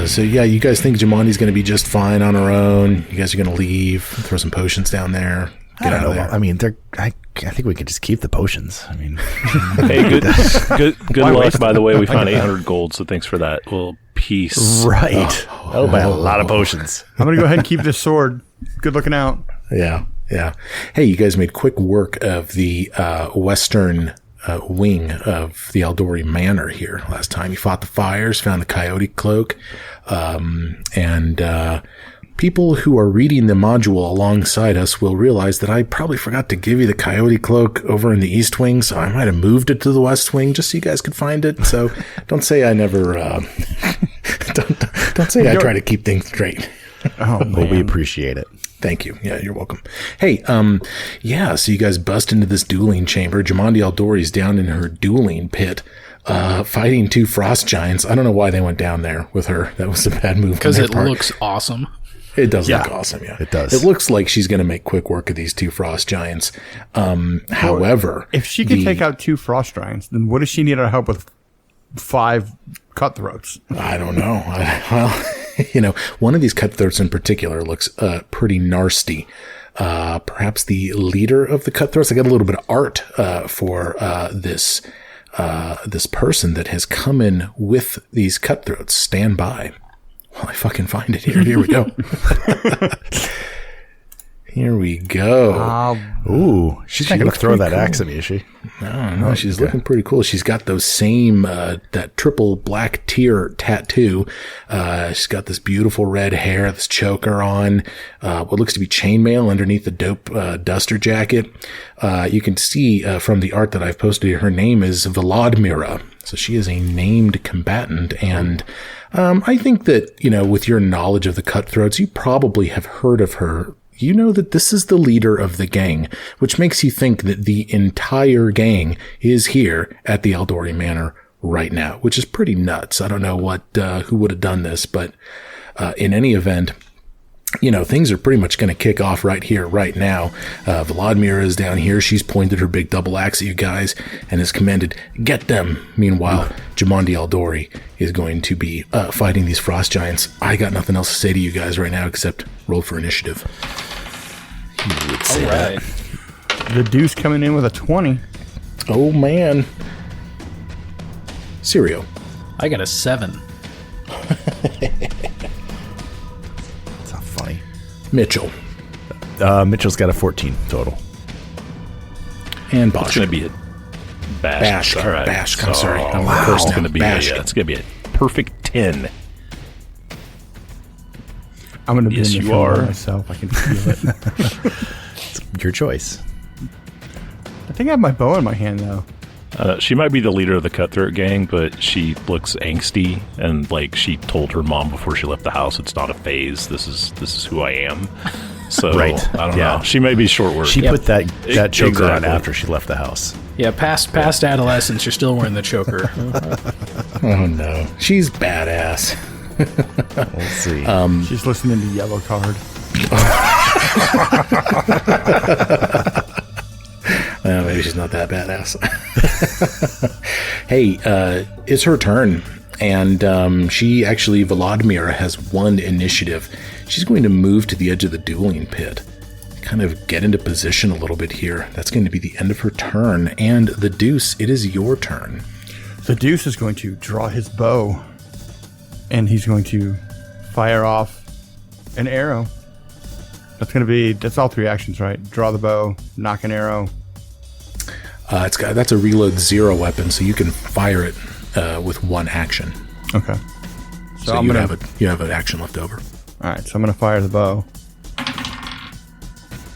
So yeah, you guys think Jamandi's going to be just fine on her own? You guys are going to leave, throw some potions down there, get out of there. I mean, I think we could just keep the potions. I mean, hey, good luck. By the way, we found 800 gold, so thanks for that. Well, peace. Right. That'll buy a lot of potions. I'm gonna go ahead and keep this sword. Good looking out. Yeah. Hey, you guys made quick work of the western wing of the Aldori Manor here last time. You fought the fires, found the coyote cloak, and people who are reading the module alongside us will realize that I probably forgot to give you the coyote cloak over in the east wing, so I might have moved it to the west wing just so you guys could find it. So don't say I never, don't say I try to keep things straight. Oh, well, we appreciate it. Thank you. Yeah, you're welcome. Hey, so you guys bust into this dueling chamber. Jamandi Aldori's down in her dueling pit, fighting 2 frost giants. I don't know why they went down there with her. That was a bad move. Because it looks awesome. It does look awesome, yeah. It does. It looks like she's going to make quick work of these 2 frost giants. However, if she can take out 2 frost giants, then what does she need our help with 5 cutthroats? I don't know. One of these cutthroats in particular looks pretty nasty. Perhaps the leader of the cutthroats. I got a little bit of art for this person that has come in with these cutthroats. Stand by. Well, I fucking find it here. Here we go. Here we go. Ooh, she's not going to throw that axe at me, is she? No, she's looking pretty cool. She's got those same, that triple black tear tattoo. She's got this beautiful red hair, this choker on, what looks to be chainmail underneath the dope, duster jacket. You can see, from the art that I've posted here, her name is Volodmira. So she is a named combatant. And, I think that, with your knowledge of the cutthroats, you probably have heard of her. You know that this is the leader of the gang, which makes you think that the entire gang is here at the Aldori Manor right now, which is pretty nuts. I don't know who would have done this, but in any event, things are pretty much going to kick off right here, right now. Volodmira is down here. She's pointed her big double axe at you guys and has commanded, get them. Meanwhile, Jamandi Aldori is going to be fighting these frost giants. I got nothing else to say to you guys right now except roll for initiative. You would say that. The deuce coming in with a 20. Oh, man. Sirio. I got a 7. It's not funny. Mitchell. Mitchell's got a 14 total. And Bosch. It's going to be a bash. All right. Bash. I'm sorry. I'm It's going to be Bash. it's going to be a perfect 10. I'm going to be Yes, in the you are. myself. I can feel it. It's your choice. I think I have my bow in my hand, though. She might be the leader of the cutthroat gang, but she looks angsty, and like she told her mom before she left the house, it's not a phase. This is who I am. So Right. I don't know. She may be short word. She put that choker on Exactly. after she left the house. Yeah, past adolescence, you're still wearing the choker. Oh, no. She's badass. We'll see. She's listening to Yellow Card. Maybe she's not that badass. Hey, it's her turn. And Volodmira has won initiative. She's going to move to the edge of the dueling pit. Kind of get into position a little bit here. That's going to be the end of her turn. And the Deuce, it is your turn. The Deuce is going to draw his bow, and he's going to fire off an arrow. That's all 3 actions, right? Draw the bow, knock an arrow. That's a reload 0 weapon, so you can fire it with 1 action. Okay. So you have an action left over. All right, so I'm going to fire the bow.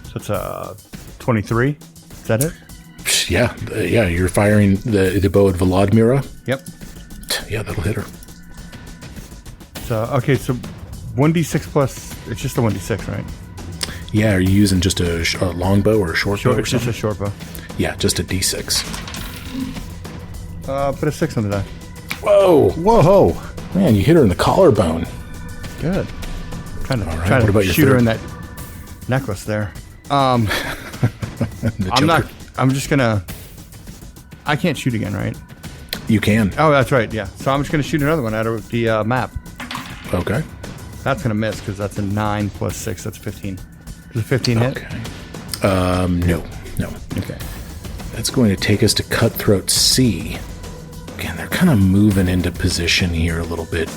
So it's a 23. Is that it? Yeah, you're firing the bow at Volodmira. Yep. Yeah, that'll hit her. So 1d6 plus. It's just a 1d6, right? Yeah, are you using just a longbow or a short bow? Or It's just something? a short bow. Yeah, just a d6. Put a 6 on the die. Whoa! Man, you hit her in the collarbone. Good. Trying All right, to what about your shoot her third? in that necklace there. I'm just gonna. I can't shoot again, right? You can. Oh, that's right. Yeah. So I'm just gonna shoot another one out of the map. Okay. That's going to miss because that's a 9 plus 6. That's 15. Does a 15 hit? Okay. No. Okay. That's going to take us to Cutthroat C. Again, they're kind of moving into position here a little bit.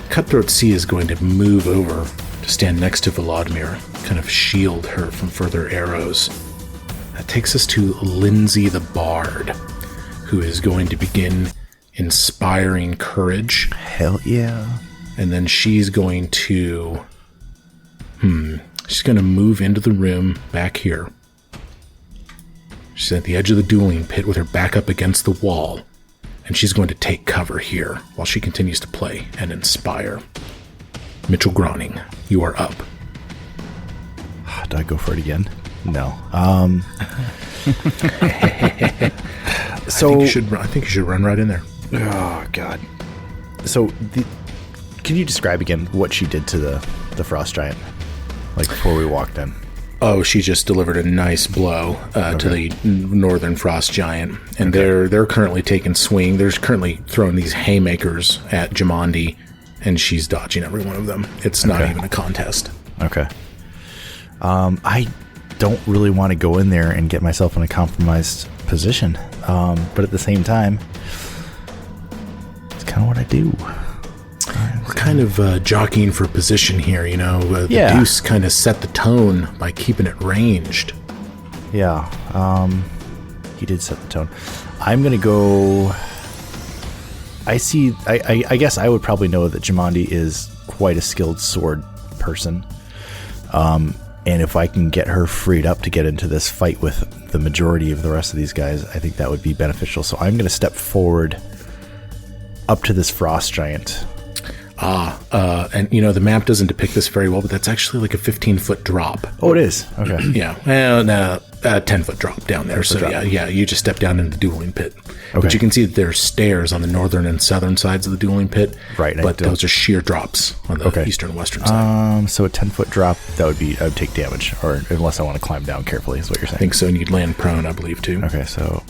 Cutthroat C is going to move over to stand next to Volodymyr, kind of shield her from further arrows. That takes us to Lindsay the Bard, who is going to begin inspiring courage. Hell yeah. And then she's going to... She's going to move into the room back here. She's at the edge of the dueling pit with her back up against the wall. And she's going to take cover here while she continues to play and inspire. Mitchell Groning, you are up. Do I go for it again? No. So I think you should run right in there. Oh God. So can you describe again what she did to the frost giant? Like before we walked in. Oh, she just delivered a nice blow to the northern frost giant, and they're currently taking swing. They're currently throwing these haymakers at Jamandi, and she's dodging every one of them. It's not even a contest. Okay. I don't really want to go in there and get myself in a compromised position, but at the same time, it's kind of what I do. We're kind of jockeying for position here, you know. The Deuce kind of set the tone by keeping it ranged. Yeah, he did set the tone. I'm going to go... I guess I would probably know that Jamandi is quite a skilled sword person. And if I can get her freed up to get into this fight with the majority of the rest of these guys, I think that would be beneficial. So I'm going to step forward up to this frost giant. And you know, the map doesn't depict this very well, but that's actually like a 15-foot drop. Oh, it is? Okay. Yeah. Well, no, 10-foot drop down there. So yeah, you just step down into the dueling pit. Okay. But you can see that there's stairs on the northern and southern sides of the dueling pit. Right. But those are sheer drops on the eastern and western side. So a 10-foot drop, I would take damage, or unless I want to climb down carefully, is what you're saying. I think so, and you'd land prone, I believe, too. Okay, so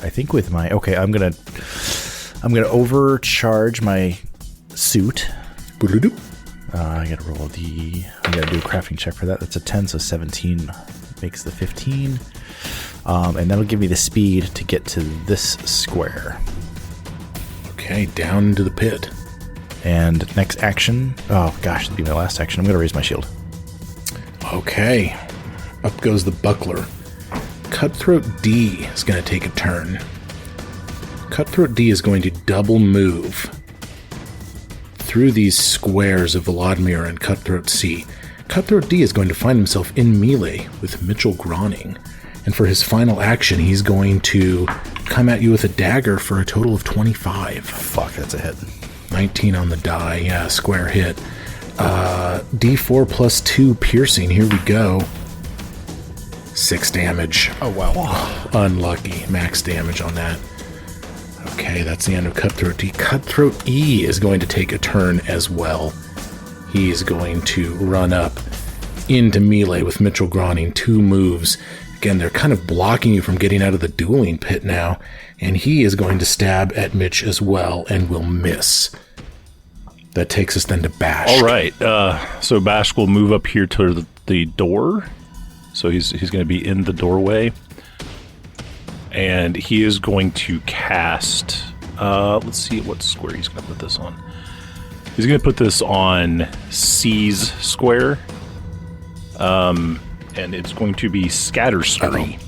I think with my... Okay, I'm gonna overcharge my suit. I gotta roll I gotta do a crafting check for that. That's a 10, so 17 makes the 15. And that'll give me the speed to get to this square. Okay, down into the pit. And next action... Oh gosh, that'll be my last action. I'm gonna raise my shield. Okay. Up goes the buckler. Cutthroat D is gonna take a turn. Cutthroat D is going to double move through these squares of Volodymyr and Cutthroat C. Cutthroat D is going to find himself in melee with Mitchell Groning. And for his final action, he's going to come at you with a dagger for a total of 25. Fuck, that's a hit. 19 on the die. Yeah, square hit. D4 plus 2 piercing. Here we go. 6 damage. Oh, wow. Unlucky. Max damage on that. Okay, that's the end of Cutthroat D. Cutthroat E is going to take a turn as well. He's going to run up into melee with Mitchell Groning. 2 moves. Again, they're kind of blocking you from getting out of the dueling pit now. And he is going to stab at Mitch as well and will miss. That takes us then to Bash. All right. So Bash will move up here to the door. So he's going to be in the doorway. And he is going to cast... let's see what square he's going to put this on. He's going to put this on C's square. And it's going to be Scatter Scree.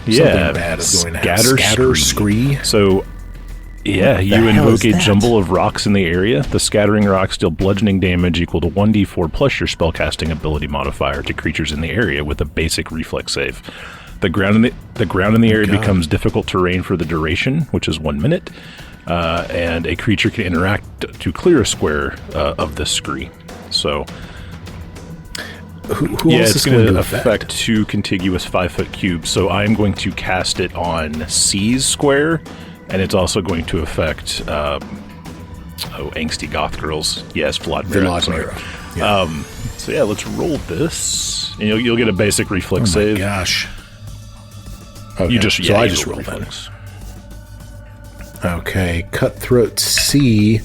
Yeah, bad is going to happen. Scatter Scree. So, yeah, you invoke a jumble of rocks in the area. The scattering rocks deal bludgeoning damage equal to 1d4 plus your spellcasting ability modifier to creatures in the area with a basic reflex save. The ground in the area becomes difficult terrain for the duration, which is 1 minute, and a creature can interact to clear a square of this scree. So, who else is going to affect 2 contiguous 5-foot cubes. So I'm going to cast it on C's square, and it's also going to affect angsty goth girls. Yes, Volodymyr. Yeah. So yeah, let's roll this, and you'll get a basic reflex save. Oh my gosh. Okay. I just rolled that. Okay, Cutthroat C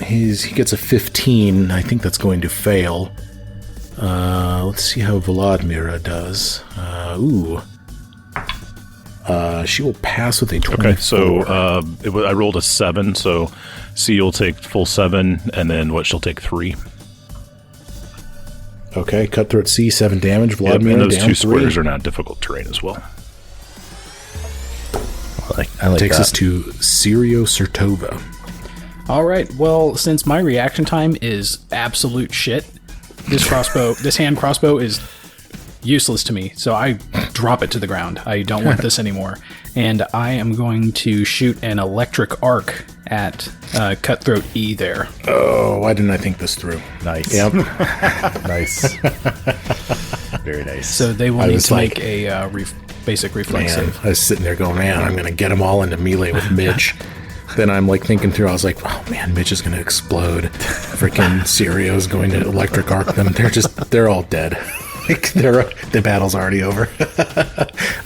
he gets a 15. I think that's going to fail. Let's see how Vladimira does. She will pass with a 24. Okay, so I rolled a 7, so C will take full 7, and then what? She'll take 3. Okay, Cutthroat C, 7 damage. Vladimira and those down 2 3. squares are not difficult terrain as well. I like Takes that. us to Sirio Sertova. All right. Well, since my reaction time is absolute shit, this hand crossbow is useless to me. So I drop it to the ground. I don't want this anymore. And I am going to shoot an electric arc at Cutthroat E there. Oh, why didn't I think this through? Nice. Yep. Nice. Very nice. So they will I need was to like- make a basic reflex Man, save. I was sitting there going, man, I'm going to get them all into melee with Mitch. Then I'm like thinking through, I was like, oh man, Mitch is going to explode. Freaking Sirio's going to electric arc them. They're all dead. The battle's already over.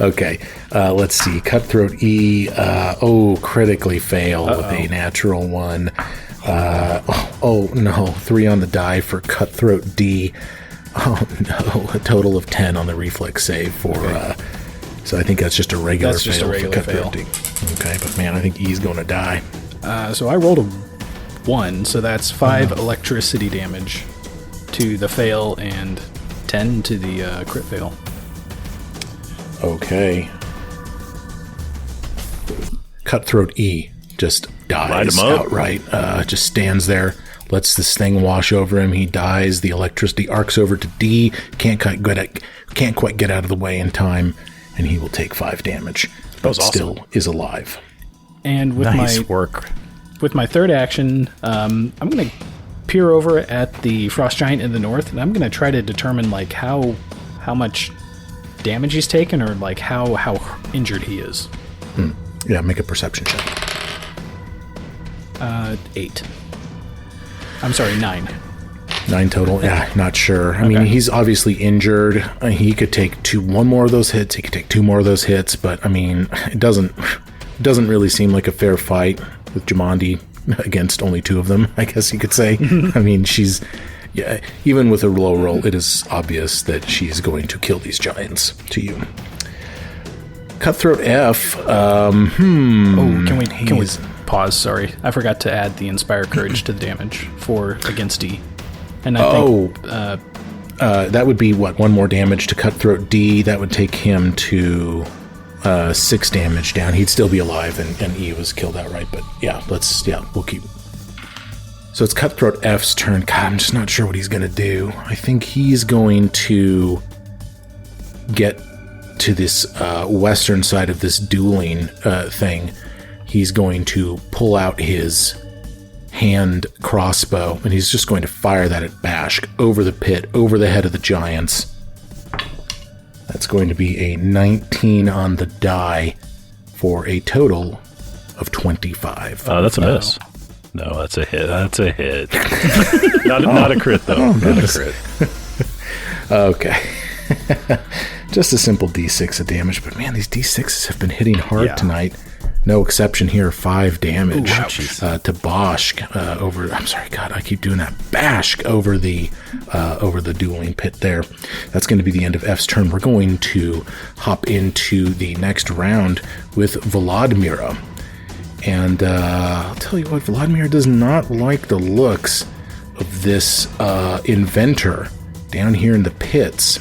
Okay, let's see. Cutthroat E, critically fail with a natural 1. Oh no, 3 on the die for Cutthroat D. Oh no, a total of 10 on the reflex save for... so I think that's just a regular That's just fail a regular for Cutthroat D. Okay, but man, I think E's going to die. So I rolled a 1, so that's 5 electricity damage to the fail and 10 to the crit fail. Okay. Cutthroat E just Light dies him up. outright. Just stands there, lets this thing wash over him. He dies. The electricity arcs over to D. Can't quite get out of the way in time, and he will take 5 damage. But was awesome. still is alive. And with nice work. with my third action, I'm going to peer over at the frost giant in the north, and I'm going to try to determine like how much damage he's taken, or like how injured he is. Yeah, make a perception check. 8. I'm sorry, 9. 9 total. Yeah, not sure. I mean, he's obviously injured. He could take one more of those hits. He could take 2 more of those hits. But I mean, it doesn't really seem like a fair fight with Jamandi against only 2 of them, I guess you could say. I mean, even with a low roll, it is obvious that she's going to kill these giants to you. Cutthroat F. Can we he's- pause? Sorry, I forgot to add the inspire courage to the damage for against D. And I think that would be what? 1 more damage to Cutthroat D. That would take him to 6 damage down. He'd still be alive, and E was killed outright. But we'll keep. So it's Cutthroat F's turn. God, I'm just not sure what he's going to do. I think he's going to get to this western side of this dueling thing. He's going to pull out his hand crossbow, and he's just going to fire that at Bashk over the pit, over the head of the giants. That's going to be a 19 on the die for a total of 25. That's a miss. No, that's a hit. That's a hit. Not a crit, though. Not a crit. Okay. Just a simple D6 of damage, but man, these D6s have been hitting hard tonight. No exception here, 5 damage to Bashk over. I'm sorry, God, I keep doing that. Bashk over the dueling pit there. That's going to be the end of F's turn. We're going to hop into the next round with Vladimira. And I'll tell you what, Vladimira does not like the looks of this inventor down here in the pits.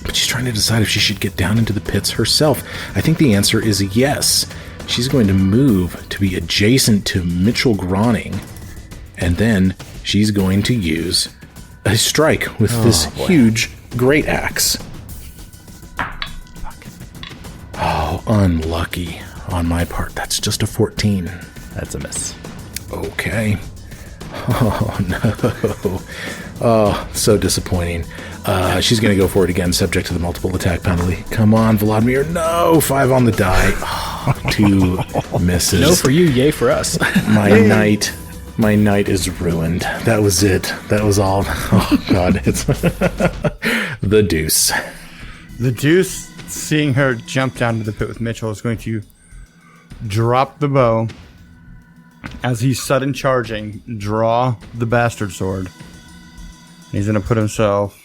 But she's trying to decide if she should get down into the pits herself. I think the answer is a yes. She's going to move to be adjacent to Mitchell Groning, and then she's going to use a strike with this huge great axe. Oh, unlucky on my part. That's just a 14. That's a miss. Okay. Oh, no. Oh, so disappointing. She's going to go for it again, subject to the multiple attack penalty. Come on, Vladimir. No, 5 on the die. Oh, 2 misses. no for you, yay for us. My night is ruined. That was it. That was all. Oh, God. It's the deuce. The Deuce, seeing her jump down to the pit with Mitchell, is going to drop the bow as he's sudden charging, draw the bastard sword. He's going to put himself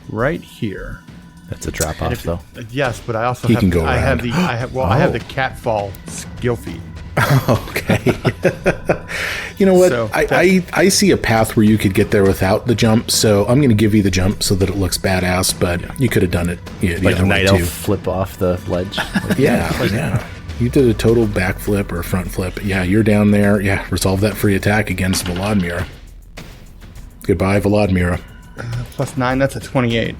right here. That's a drop off, though. Yes, but I also He have can go I have around. I have the catfall skill feat. Okay. You know what? So I see a path where you could get there without the jump, so I'm going to give you the jump so that it looks badass, but you could have done it the Like a other way night elf too. flip off the ledge. Yeah. You did a total backflip or front flip. Yeah, you're down there. Yeah, resolve that free attack against Volodmyra. Goodbye, Volodmyra. +9, that's a 28.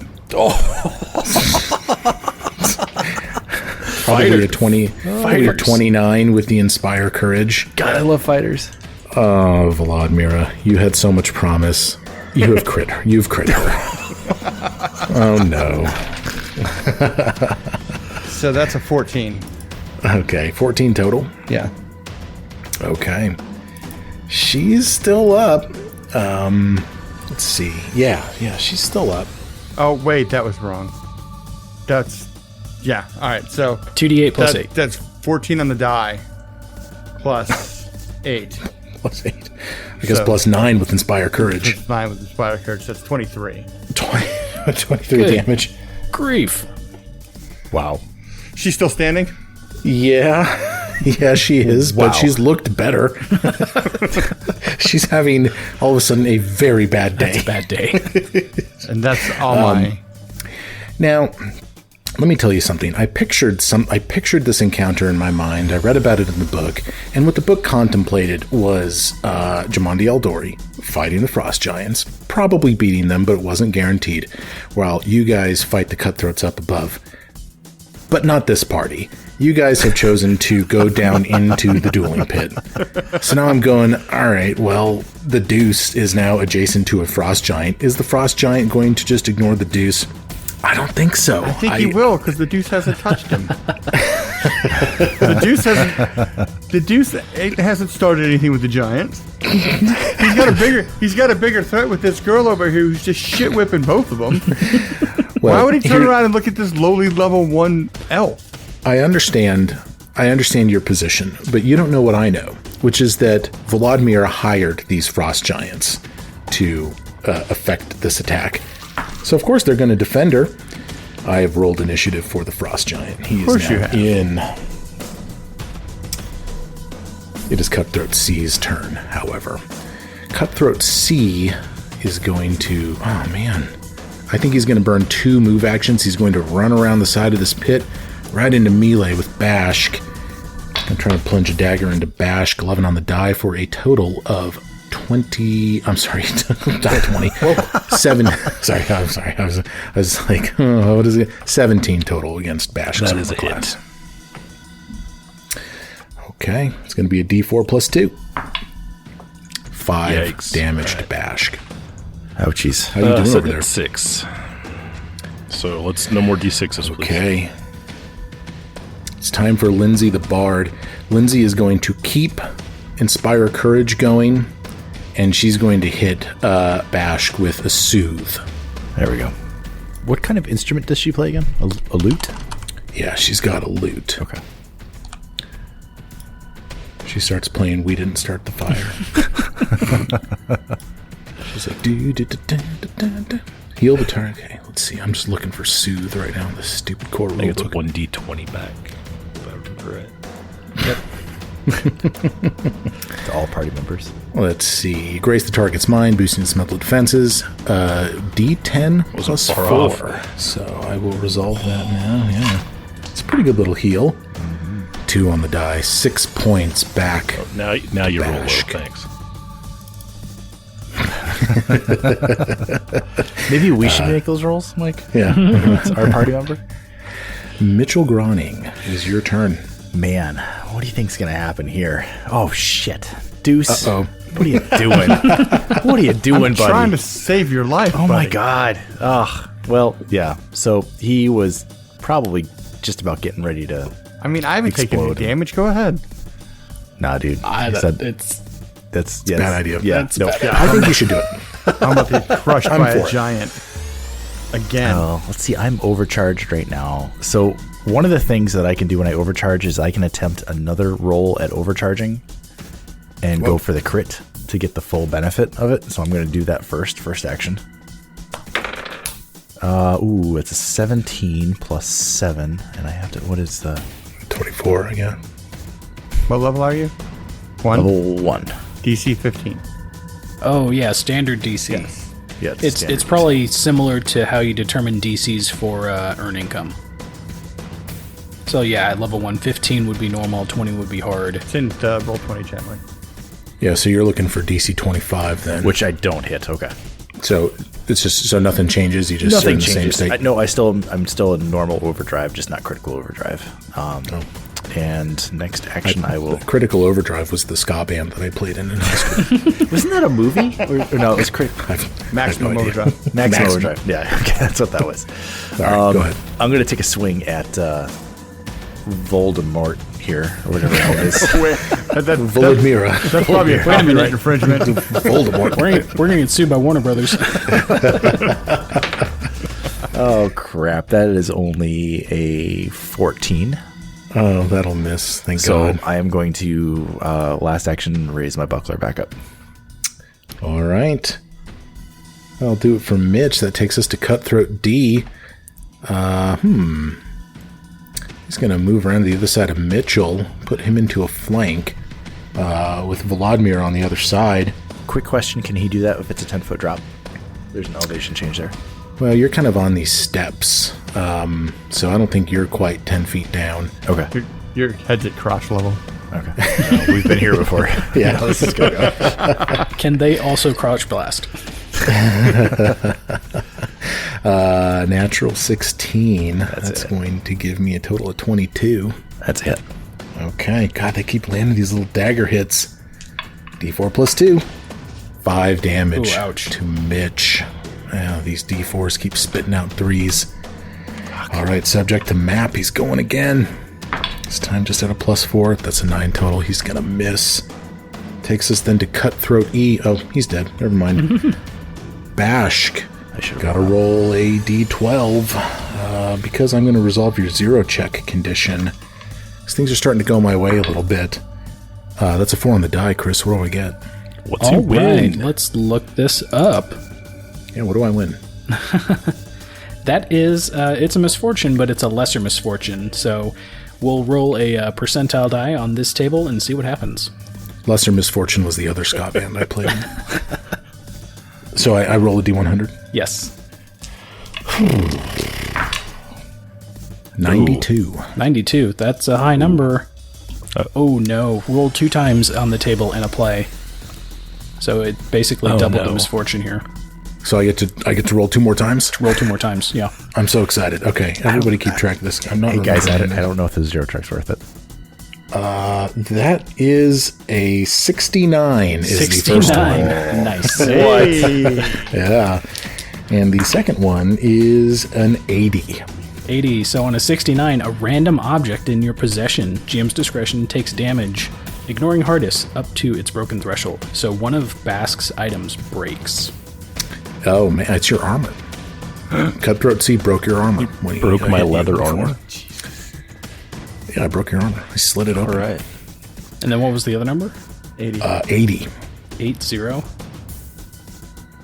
Probably a 20, probably a 29 with the Inspire Courage. God, I love fighters. Oh, Volodmyra, you had so much promise. You have crit her. You've crit her. Oh, no. So that's a 14. Okay, 14 total. Yeah. Okay. She's still up. Let's see. Yeah, she's still up. Oh, wait, that was wrong. That's... Yeah, all right, so... 2d8 plus 8. That's 14 on the die, plus 8. Plus 8. I guess So- plus 9 with Inspire Courage. That's 9 with the Spider Courage, that's 23. 23 Good. damage. Grief. Wow. She's still standing? Yeah. Yeah, she is, but Wow. she's looked better. She's having, all of a sudden, a very bad day. It's a bad day. And that's all my... Now, let me tell you something. I pictured this encounter in my mind. I read about it in the book, and what the book contemplated was Jamandi Aldori fighting the Frost Giants, probably beating them, but it wasn't guaranteed, while you guys fight the Cutthroats up above. But not this party. You guys have chosen to go down into the dueling pit. So now I'm going, all right, well, the Deuce is now adjacent to a Frost Giant. Is the Frost Giant going to just ignore the Deuce? I don't think so. I think he will, because the Deuce hasn't touched him. The Deuce hasn't started anything with the Giant. He's got a bigger threat with this girl over here who's just shit whipping both of them. Well, Why would he turn here- around and look at this lowly level 1 elf? I understand your position, but you don't know what I know, which is that Volodmyra hired these Frost Giants to affect this attack. So of course they're going to defend her. I have rolled initiative for the Frost Giant. He is you now have. in. It is Cutthroat C's turn, however. Cutthroat C is going to... Oh, man. I think he's going to burn 2 move actions. He's going to run around the side of this pit, right into melee with Bashk. I'm trying to plunge a dagger into Bashk, 11 on the die for a total of 20. I'm sorry, not 20. 7. Sorry. I was like, oh, what is it? 17 total against Bashk's That is a class. hit. Okay, it's going to be a D4 plus 2. 5 Yikes. damage to Bashk. Ouchies. How you doing Sitting over there? at 6. So let's no more D6s, please. Okay. It's time for Lindsay the Bard. Lindsay is going to keep Inspire Courage going, and she's going to hit Bashk with a Soothe. There we go. What kind of instrument does she play again? A lute? Yeah, she's got a lute. Okay. She starts playing We Didn't Start the Fire. She's like, do. Heal the target. Okay, let's see. I'm just looking for Soothe right now in this stupid core I think it's rulebook. 1D20 back, if I remember right. To all party members. Let's see. Grace the target's mind, boosting its mental defenses. D10 plus far 4. off. So I will resolve that now. Yeah. It's a pretty good little heal. 2 on the die. 6 points back. Now you roll low, Bashk. thanks. Maybe we should make those rolls, Mike? Yeah. It's our party member? Mitchell Groning, it is your turn. Man, what do you think's going to happen here? Oh, shit. Deuce. Uh-oh. What are you doing? What are you doing, I'm buddy? trying to save your life, Oh my buddy. god. Ugh. Well, yeah. So he was probably just about getting ready to. I mean, I haven't taken any Explode. damage. Go ahead. Nah, dude. He said that's yeah, bad idea. Yeah, That's no. bad. I think you should do it. I'm about to get crushed I'm by for a it. giant. Again. Oh, let's see. I'm overcharged right now. So one of the things that I can do when I overcharge is I can attempt another roll at overcharging. and go for the crit to get the full benefit of it. So I'm going to do that first action. It's a 17 plus 7, and I have to. What is the 24 again? What level are you? 1? level 1? DC 15. Oh yeah, standard DC. Yes. Yeah, It's probably similar to how you determine DCs for earn income. So yeah, at level 1, 15 would be normal, 20 would be hard. It's in the roll 20 chat, Mike. Yeah, so you're looking for DC 25 then. which I don't hit. Okay, So it's just so nothing changes. You just nothing sit in the changes. same state. I'm still in normal overdrive, just not critical overdrive. And next action, I will. Critical Overdrive was the ska band that I played in high school. Wasn't that a movie? Or no, it was critical. Maximum overdrive. Maximum overdrive. Yeah, okay, that's what that was. All right, go ahead. I'm going to take a swing at Voldemort here, or whatever it is. Volodmira. That's probably a copyright infringement. Voldemort. We're gonna get sued by Warner Brothers. Oh, crap. That is only a 14. Oh, that'll miss. Thank So God. I am going to, last action, raise my buckler back up. All right. I'll do it for Mitch. That takes us to Cutthroat D. He's going to move around to the other side of Mitchell, put him into a flank with Vladimir on the other side. Quick question, can he do that if it's a 10-foot drop? There's an elevation change there. Well, you're kind of on these steps, so I don't think you're quite 10 feet down. Okay. Your head's at crotch level. Okay. We've been here before. Yeah, this is good. Can they also crouch blast? Natural 16. That's it. going to give me a total of 22. That's a hit. Okay. God, they keep landing these little dagger hits. D4 plus 2. 5 damage Ooh, ouch. to Mitch. These D4s keep spitting out 3s. All right, subject to map. He's going again. This time just at a plus 4. That's a 9 total. He's going to miss. Takes us then to Cutthroat E. Oh, he's dead. Never mind. Bashk. I should have Gotta roll a D12 because I'm going to resolve your 0 check condition. These things are starting to go my way a little bit. That's a 4 on the die, Chris. What do I get? What's he All win? right, let's look this up. Yeah, what do I win? That is, it's a misfortune, but it's a lesser misfortune. So we'll roll a percentile die on this table and see what happens. Lesser Misfortune was the other ska band I played. So I roll a D100. Yes. 92. 92. That's a high number. Oh no. Roll 2 times on the table and a play. So it basically doubled the misfortune here. So I get to roll 2 more times? Roll 2 more times, yeah. I'm so excited. Okay, everybody keep track of this. I'm not. Hey guys, I remembering don't know if the 0 check's worth it. That is a 69. Is the first 69. one. Nice. Yeah. And the second one is an 80. 80. So on a 69, a random object in your possession, GM's discretion, takes damage, ignoring hardest up to its broken threshold. So one of Bask's items breaks. Oh man, it's your armor. Cutthroat C broke your armor. When he Broke my hit you leather before. armor. Yeah, I broke your armor. I slid it open. All right. And then what was the other number? 80. 80.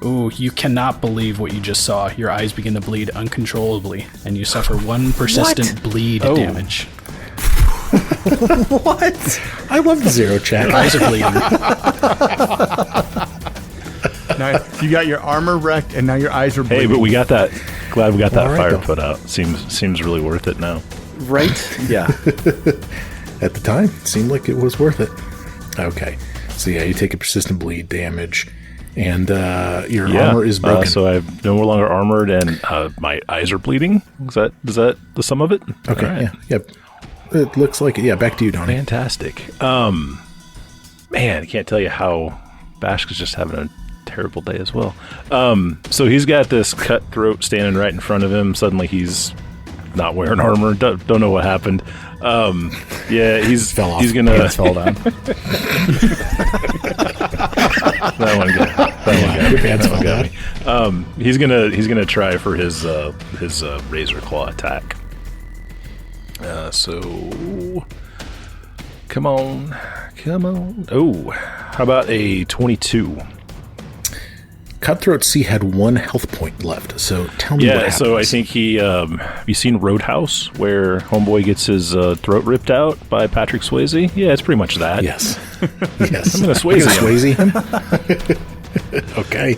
Ooh, you cannot believe what you just saw. Your eyes begin to bleed uncontrollably, and you suffer 1 persistent bleed damage. What? I love the 0 check. Eyes are bleeding. Now, you got your armor wrecked, and now your eyes are bleeding. Hey, but we got that. Glad we got that All right, fire though. put out. Seems really worth it now. Right? Yeah. At the time, it seemed like it was worth it. Okay. So yeah, you take a persistent bleed damage, and your armor is broken. So I'm no longer armored, and my eyes are bleeding. Is that the sum of it? Okay. All right. Yeah. Yep. It looks like it. Yeah. Back to you, Donnie. Fantastic. Man, I can't tell you how Bashk is just having a terrible day as well. So he's got this Cutthroat standing right in front of him. Suddenly he's not wearing armor. Don't know what happened. Yeah, he's Fell off. He's gonna Pants fell down. that one got Your pants fell got down. me. He's gonna try for his razor claw attack. So come on. Oh, How about a 22? Cutthroat C had 1 health point left, so tell me what happens. So I think he... have you seen Roadhouse, where Homeboy gets his throat ripped out by Patrick Swayze? Yeah, it's pretty much that. Yes. Yes. I'm going to Swayze him. Okay.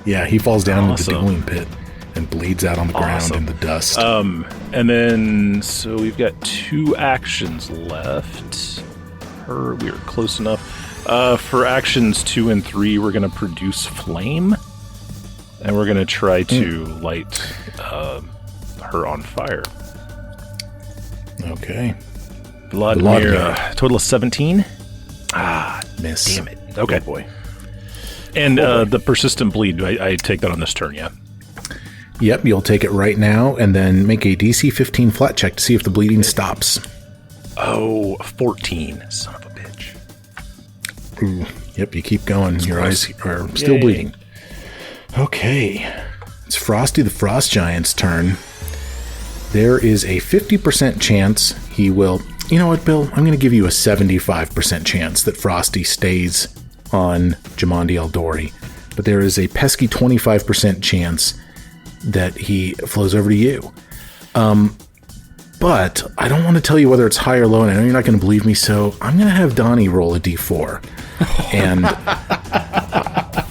Yeah, he falls down into the dueling pit and bleeds out on the ground in the dust. And then, so we've got 2 actions left. We are close enough. For actions 2 and 3, we're going to produce flame, and we're going to try to light her on fire. Okay. Vladimir, total of 17. Miss. Damn it. Okay. Oh boy. And the persistent bleed, I take that on this turn, yeah? Yep, you'll take it right now, and then make a DC 15 flat check to see if the bleeding stops. Oh, 14. Son of a bitch. Ooh, yep, you keep going. Your eyes are still bleeding. Okay. It's Frosty the Frost Giant's turn. There is a 50% chance he will... You know what, Bill? I'm going to give you a 75% chance that Frosty stays on Jamandi Aldori. But there is a pesky 25% chance that he flows over to you. But I don't want to tell you whether it's high or low, and I know you're not going to believe me, so I'm going to have Donnie roll a d4. And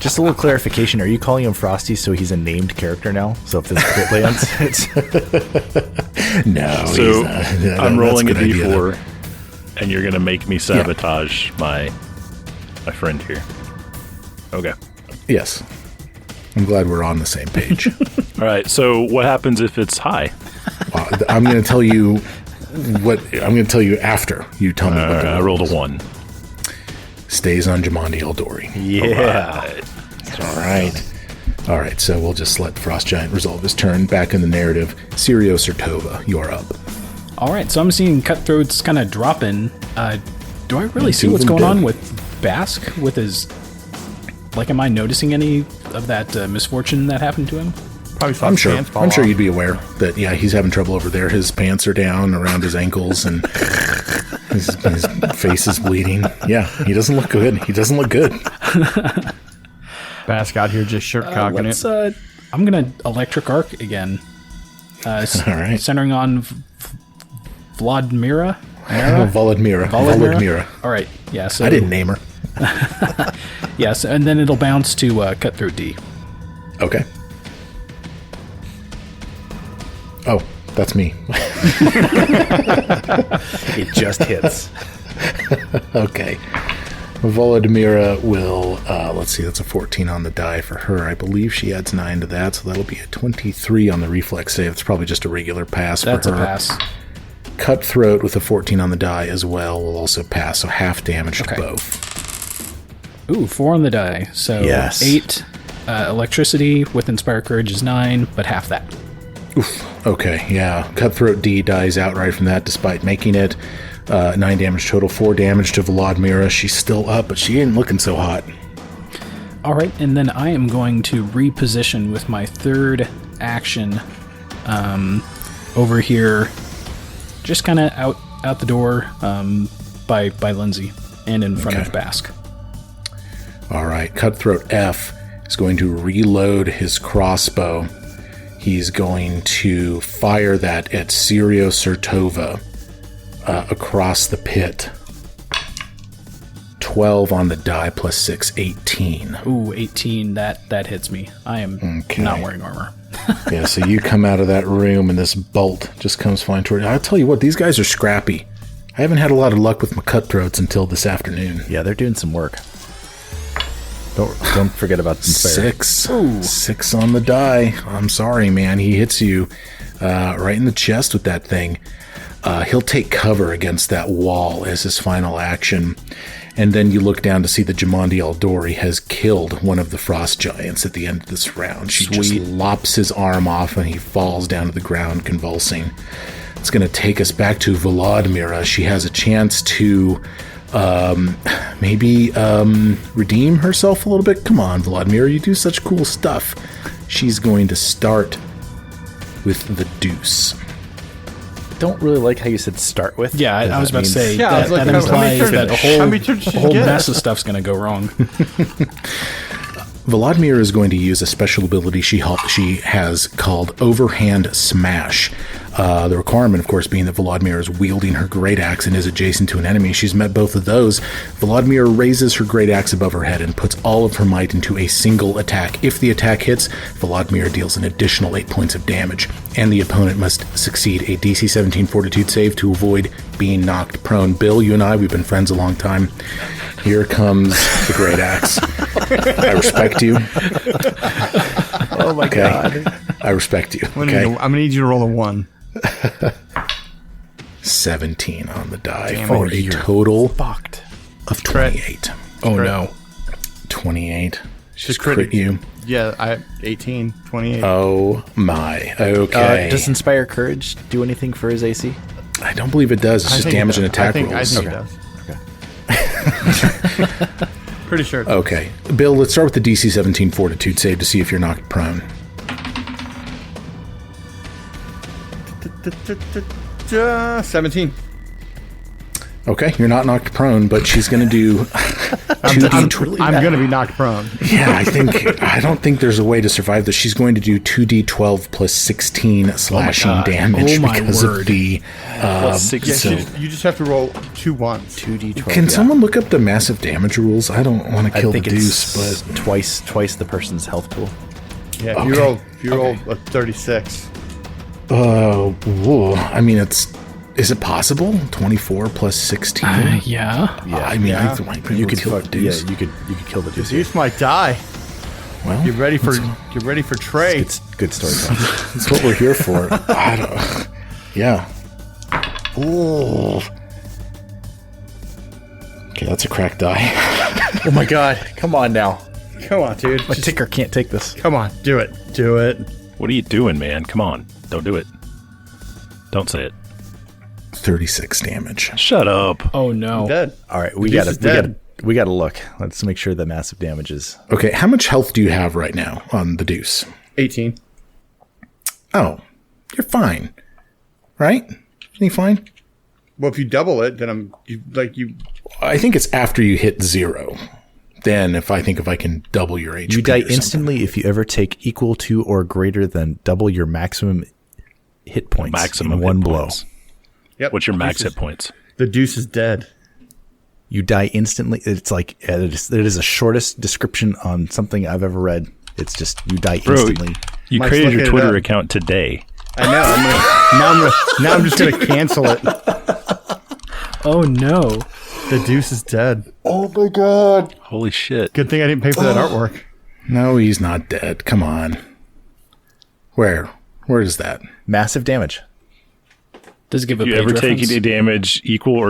just a little clarification: are you calling him Frosty so he's a named character now? So if this crit lands, it's no. So he's not. I'm rolling a That's good d4, idea. and you're going to make me sabotage my friend here. Okay. Yes. I'm glad we're on the same page. All right. So what happens if it's high? Well, I'm going to tell you after you tell me what I rolled a 1. Stays on Jamandi Aldori. yeah. All right, so we'll just let Frost Giant resolve his turn. Back in the narrative, Sirio Sertova, you're up. All right, so I'm seeing Cutthroat's kind of dropping. Do I really see what's going on with Bask with his... Like, am I noticing any of that misfortune that happened to him? Probably saw I'm his sure. pants fall I'm sure off. you'd be aware that he's having trouble over there. His pants are down around his ankles, and his face is bleeding. Yeah, he doesn't look good. Bask out here just shirt cocking it. I'm gonna electric arc again. All right. Centering on Vladimira. Volodmira. All right. Yeah. So I didn't name her. Yes, and then it'll bounce to Cutthroat D. Okay. Oh, that's me. It just hits. Okay. Volodmira will, let's see, that's a 14 on the die for her. I believe she adds 9 to that, so that'll be a 23 on the reflex save. It's probably just a regular pass That's for her. a pass. Cutthroat with a 14 on the die as well will also pass, so half damage to both. Ooh, 4 on the die. So Yes. 8 electricity with Inspire Courage is 9, but half that. Oof. Okay, yeah. Cutthroat D dies outright from that despite making it. 9 damage total, 4 damage to Volodmira. She's still up, but she ain't looking so hot. All right, and then I am going to reposition with my third action over here, just kind of out the door by Lindsay and in front of Bask. All right, Cutthroat F is going to reload his crossbow. He's going to fire that at Sirio Sertova across the pit. 12 on the die plus 6, 18. Ooh, 18, that hits me. I am not wearing armor. Yeah, so you come out of that room and this bolt just comes flying toward you. I'll tell you what, these guys are scrappy. I haven't had a lot of luck with my cutthroats until this afternoon. Yeah, they're doing some work. Don't forget about Inspire. 6 on the die. I'm sorry, man. He hits you right in the chest with that thing. He'll take cover against that wall as his final action. And then you look down to see that Jamandi Aldori has killed one of the frost giants at the end of this round. She just lops his arm off and he falls down to the ground convulsing. It's going to take us back to Volodmira. She has a chance to maybe redeem herself a little bit. Come on, Volodmira, you do such cool stuff. She's going to start with the deuce. don't really like how you said start with. Yeah, I was about to say Yeah, I that, was like, that how many implies turns- that how many turns a did whole you get? mess of stuff's going to go wrong. Vladimir is going to use a special ability she has called Overhand Smash. The requirement, of course, being that Vladimir is wielding her great axe and is adjacent to an enemy. She's met both of those. Vladimir raises her great axe above her head and puts all of her might into a single attack. If the attack hits, Vladimir deals an additional 8 points of damage, and the opponent must succeed a DC 17 Fortitude save to avoid being knocked prone. Bill, you and I, we've been friends a long time. Here comes the great axe. I respect you. Oh my god. I respect you. I'm Okay. gonna need you to roll a 1. 17 on the die Damn for it, a total Fucked. of 28. Oh, no. 28. Just crit- crit you. Yeah, 18, 28. Oh my. Okay. Does Inspire Courage do anything for his AC? I don't believe it does. It's I just think it damage and does. attack I rolls. think it does. Pretty sure. Okay. Bill, let's start with the DC 17 Fortitude save to see if you're knocked prone. 17. Okay, you're not knocked prone, but she's going to do 2d12. I'm gonna be knocked prone. Yeah, I don't think there's a way to survive this. She's going to do 2d12 plus 16 slashing damage Oh my because word. of the. Plus 16. You just have to roll 2 ones. 2d12. Can someone look up the massive damage rules? I don't want to I kill the think deuce, it's but twice the person's health pool. Yeah, Okay. if you roll a 36. whoa, I mean, is it possible? 24 plus 16. Yeah. I mean, I might be You able to could kill the fuck, deuce. you could kill the deuce. Deuce might die. Well, Get ready for Trey. It's good storytelling. that's what we're here for. I don't. Yeah. Ooh. Okay, that's a cracked die. Oh my god! Come on now. Come on, dude. My ticker can't take this. Come on, do it. Do it. What are you doing, man? Come on. Don't do it. Don't say it. 36 damage. Shut up. Oh, no. Dead. All right, we Deuce got is to dead. we got to look. Let's make sure the massive damage is. Okay, how much health do you have right now on the deuce? 18. Oh, you're fine. Right? Isn't he fine? Well, if you double it, then I think it's after you hit 0. Then if I can double your HP. You die or something. instantly if you ever take equal to or greater than double your maximum hit points Maximum in one hit blow. points. Yep. What's your max Deuce is- hit points? The deuce is dead. You die instantly. It's like it is the shortest description on something I've ever read. It's just you die instantly. You Mike's created your looking it Twitter up. account today. I know. Now I'm just gonna cancel it. Oh, no. The deuce is dead. Oh my god. Holy shit. Good thing I didn't pay for that artwork. No, he's not dead. Come on. Where is that? Massive damage. Does it give a You page ever take reference? any damage equal to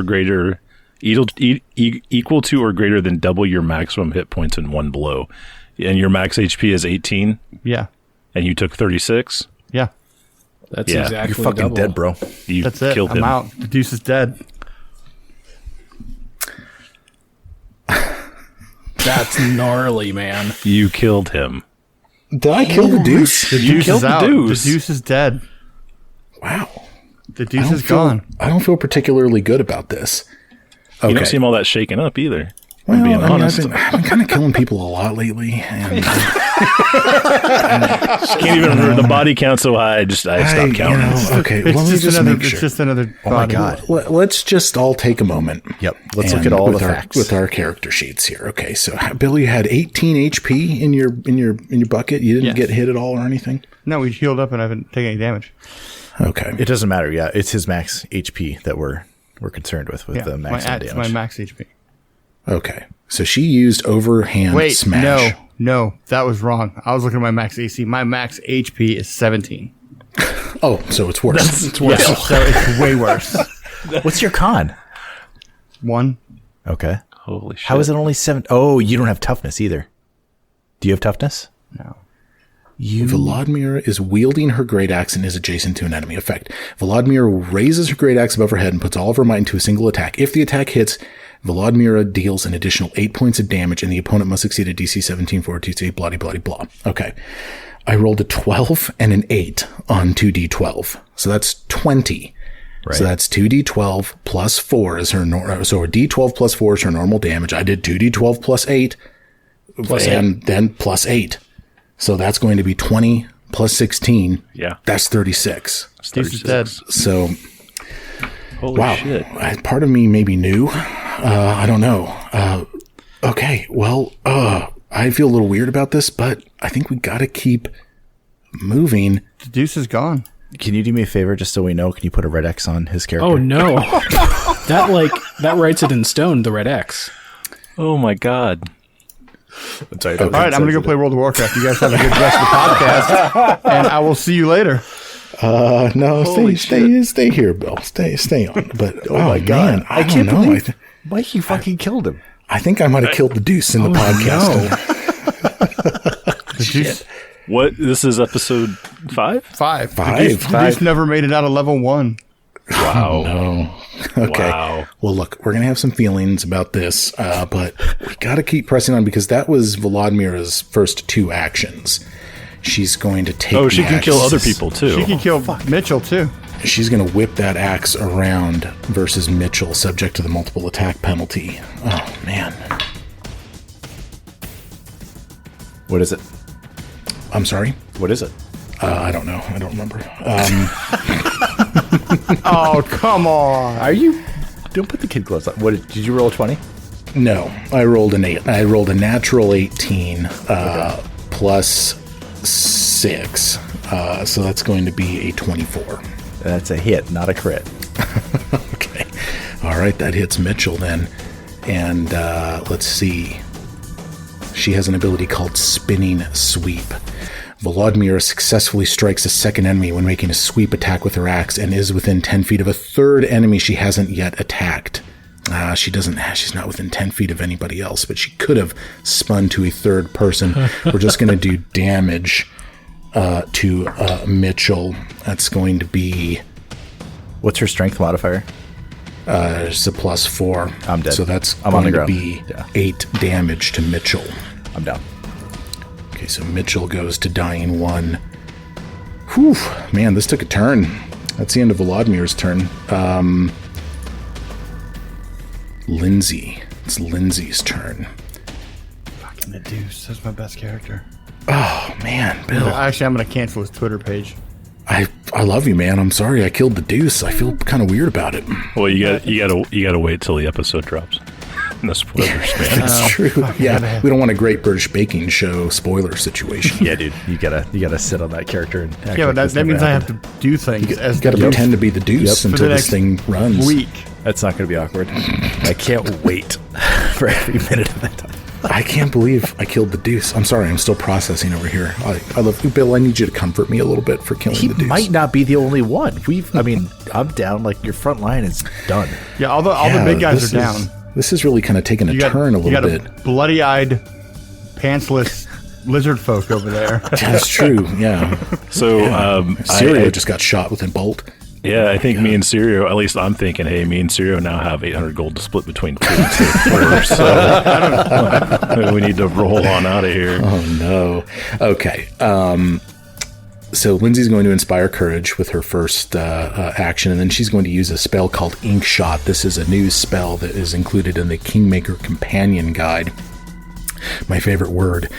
or greater than double your maximum hit points in one blow, and your max HP is 18, Yeah. and you took 36, Yeah. That's Yeah. exactly You're fucking double. dead, bro. you That's it. killed I'm him. out. The deuce is dead. That's gnarly, man. You killed him. Did I kill the deuce? The You deuce killed is the out. deuce. The deuce is dead. Wow. The deuce is gone. I don't feel particularly good about this. You Okay. don't seem all that shaken up either. Well, I'm being I mean, honest. I've been kind of killing people a lot lately, and Can't even remember the body count so high. I stopped counting. okay. Well, let me just make sure. It's just another. Oh my body. god. Let's just all take a moment. Yep. Let's look and at all the with our, facts. with our character sheets here. Okay, so Billy, you had 18 HP in your bucket. You didn't Yes. get hit at all or anything. No, we healed up and I haven't taken any damage. Okay. It doesn't matter. Yeah, it's his max HP that we're concerned with the maximum it's damage. my max HP. Okay. So she used overhand Wait, smash. no, that was wrong. I was looking at my max AC. My max HP is 17. Oh, so it's worse. It's worse. Yeah, so it's way worse. What's your con? 1. Okay. Holy shit. How is it only 7? Oh, you don't have toughness either. Do you have toughness? No. Vladimir is wielding her great axe and is adjacent to an enemy. Effect. Vladimir raises her great axe above her head and puts all of her might into a single attack. If the attack hits, Vladimir deals an additional 8 points of damage, and the opponent must succeed a DC 17 Fortitude save, blah, blah, blah. Okay. I rolled a 12 and an 8 on 2d12. So that's 20. Right. So that's 2d12 plus 4 is her so her d12 plus 4 is her normal damage. I did 2d12 plus 8 and then plus 8. So that's going to be 20 plus 16. Yeah. That's 36. He's dead. So Holy shit. Part of me maybe knew. I don't know. Okay. Well, I feel a little weird about this, but I think we got to keep moving. The deuce is gone. Can you do me a favor, just so we know? Can you put a red X on his character? Oh no, that writes it in stone. The red X. Oh my god. All right, I'm gonna go play World of Warcraft. You guys have a good rest of the podcast, and I will see you later. No, stay here, Bill. Stay on. But oh my god, man, I can't don't know. believe Mikey fucking killed him. I think I might have killed the deuce in the podcast. The deuce, What? This is episode 5? five. The deuce never made it out of level 1. Wow. No. Okay. Wow. Well, look, we're going to have some feelings about this, but we got to keep pressing on because that was Volodymyra's first 2 actions. She's going to take. Oh, she can axe. kill other people too. She can kill Mitchell too. She's going to whip that axe around versus Mitchell, subject to the multiple attack penalty. Oh, man. What is it? I'm sorry? What is it? I don't know. I don't remember. Oh, come on. Are you? Don't put the kid gloves on. What did you roll a 20? No, I rolled an 8. I rolled a natural 18 plus 6. So that's going to be a 24. That's a hit, not a crit. Okay. All right, that hits Mitchell then. And let's see. She has an ability called Spinning Sweep. Volodymyra successfully strikes a second enemy when making a sweep attack with her axe and is within 10 feet of a third enemy she hasn't yet attacked. She's not within 10 feet of anybody else, but she could have spun to a third person. We're just going to do damage to Mitchell. That's going to be... What's her strength modifier? It's a plus 4. I'm dead. So that's I'm on the going to ground. be 8 damage to Mitchell. I'm down. Okay, so Mitchell goes to dying 1. Whew, man, this took a turn. That's the end of Volodymyr's turn. Lindsay. It's Lindsay's turn. Fucking the deuce. That's my best character. Oh, man, Bill. Actually, I'm going to cancel his Twitter page. I love you, man. I'm sorry I killed the deuce. I feel kind of weird about it. Well, you gotta wait till the episode drops. No spoilers, man. That's true. Yeah, we don't want a Great British Baking Show spoiler situation. Yeah, dude, you gotta sit on that character and act Yeah, like but this that never means I happened. have to do things You as got to the deuce pretend to be the deuce for until the this next thing runs. week. That's not gonna be awkward. I can't wait for every minute of that time. I can't believe I killed the deuce. I'm sorry. I'm still processing over here. I love you, Bill. I need you to comfort me a little bit for killing He the deuce. might not be the only one. I'm down. Like, your front line is done. Yeah, all the big guys are down. This is really kind of taking a turn a little bit. You got a bloody-eyed, pantsless lizard folk over there. That's true. Yeah. So, Syrio just got shot with a bolt. I think me and Syrio, at least I'm thinking, hey, me and Syrio now have 800 gold to split between 2 and 4. So we need to roll on out of here. Oh, no. Okay. So Lindsay's going to inspire courage with her first action, and then she's going to use a spell called Ink Shot. This is a new spell that is included in the Kingmaker Companion Guide. My favorite word.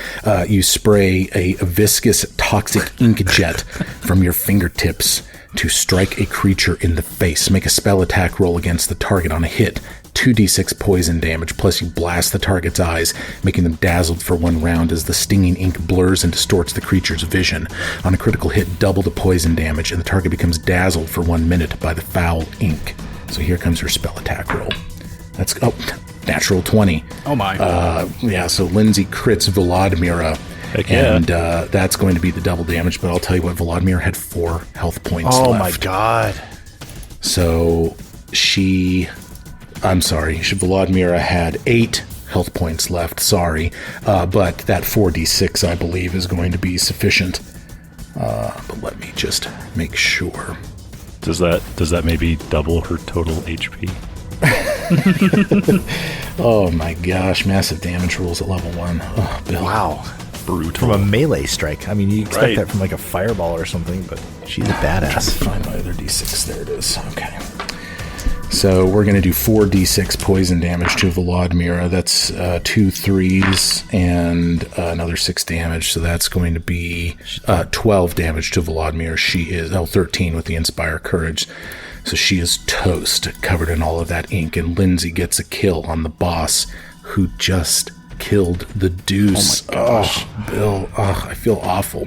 You spray a viscous toxic ink jet from your fingertips to strike a creature in the face. Make a spell attack roll against the target on a hit. 2d6 poison damage, plus you blast the target's eyes, making them dazzled for 1 round as the stinging ink blurs and distorts the creature's vision. On a critical hit, double the poison damage, and the target becomes dazzled for 1 minute by the foul ink. So here comes her spell attack roll. That's natural 20. Oh my. So Lindsay crits Volodymyra. Heck yeah. And that's going to be the double damage, but I'll tell you what, Volodymyra had 4 health points left. Oh my god. So Volodymyra had 8 health points left, but that 4d6, I believe, is going to be sufficient. But let me just make sure. Does that maybe double her total HP? Oh my gosh, massive damage rolls at level 1. Oh, Bill. Wow. brutal. From a melee strike. I mean, you expect that from like a fireball or something, but she's a badass. Find my other d6. There it is. Okay. So we're going to do 4d6 poison damage to Volodmyra. That's 2 3s and another 6 damage. So that's going to be 12 damage to Volodmyra. She is 13 with the Inspire Courage. So she is toast, covered in all of that ink. And Lindsay gets a kill on the boss, who just killed the Deuce. Oh my gosh. Oh, Bill. Oh, I feel awful.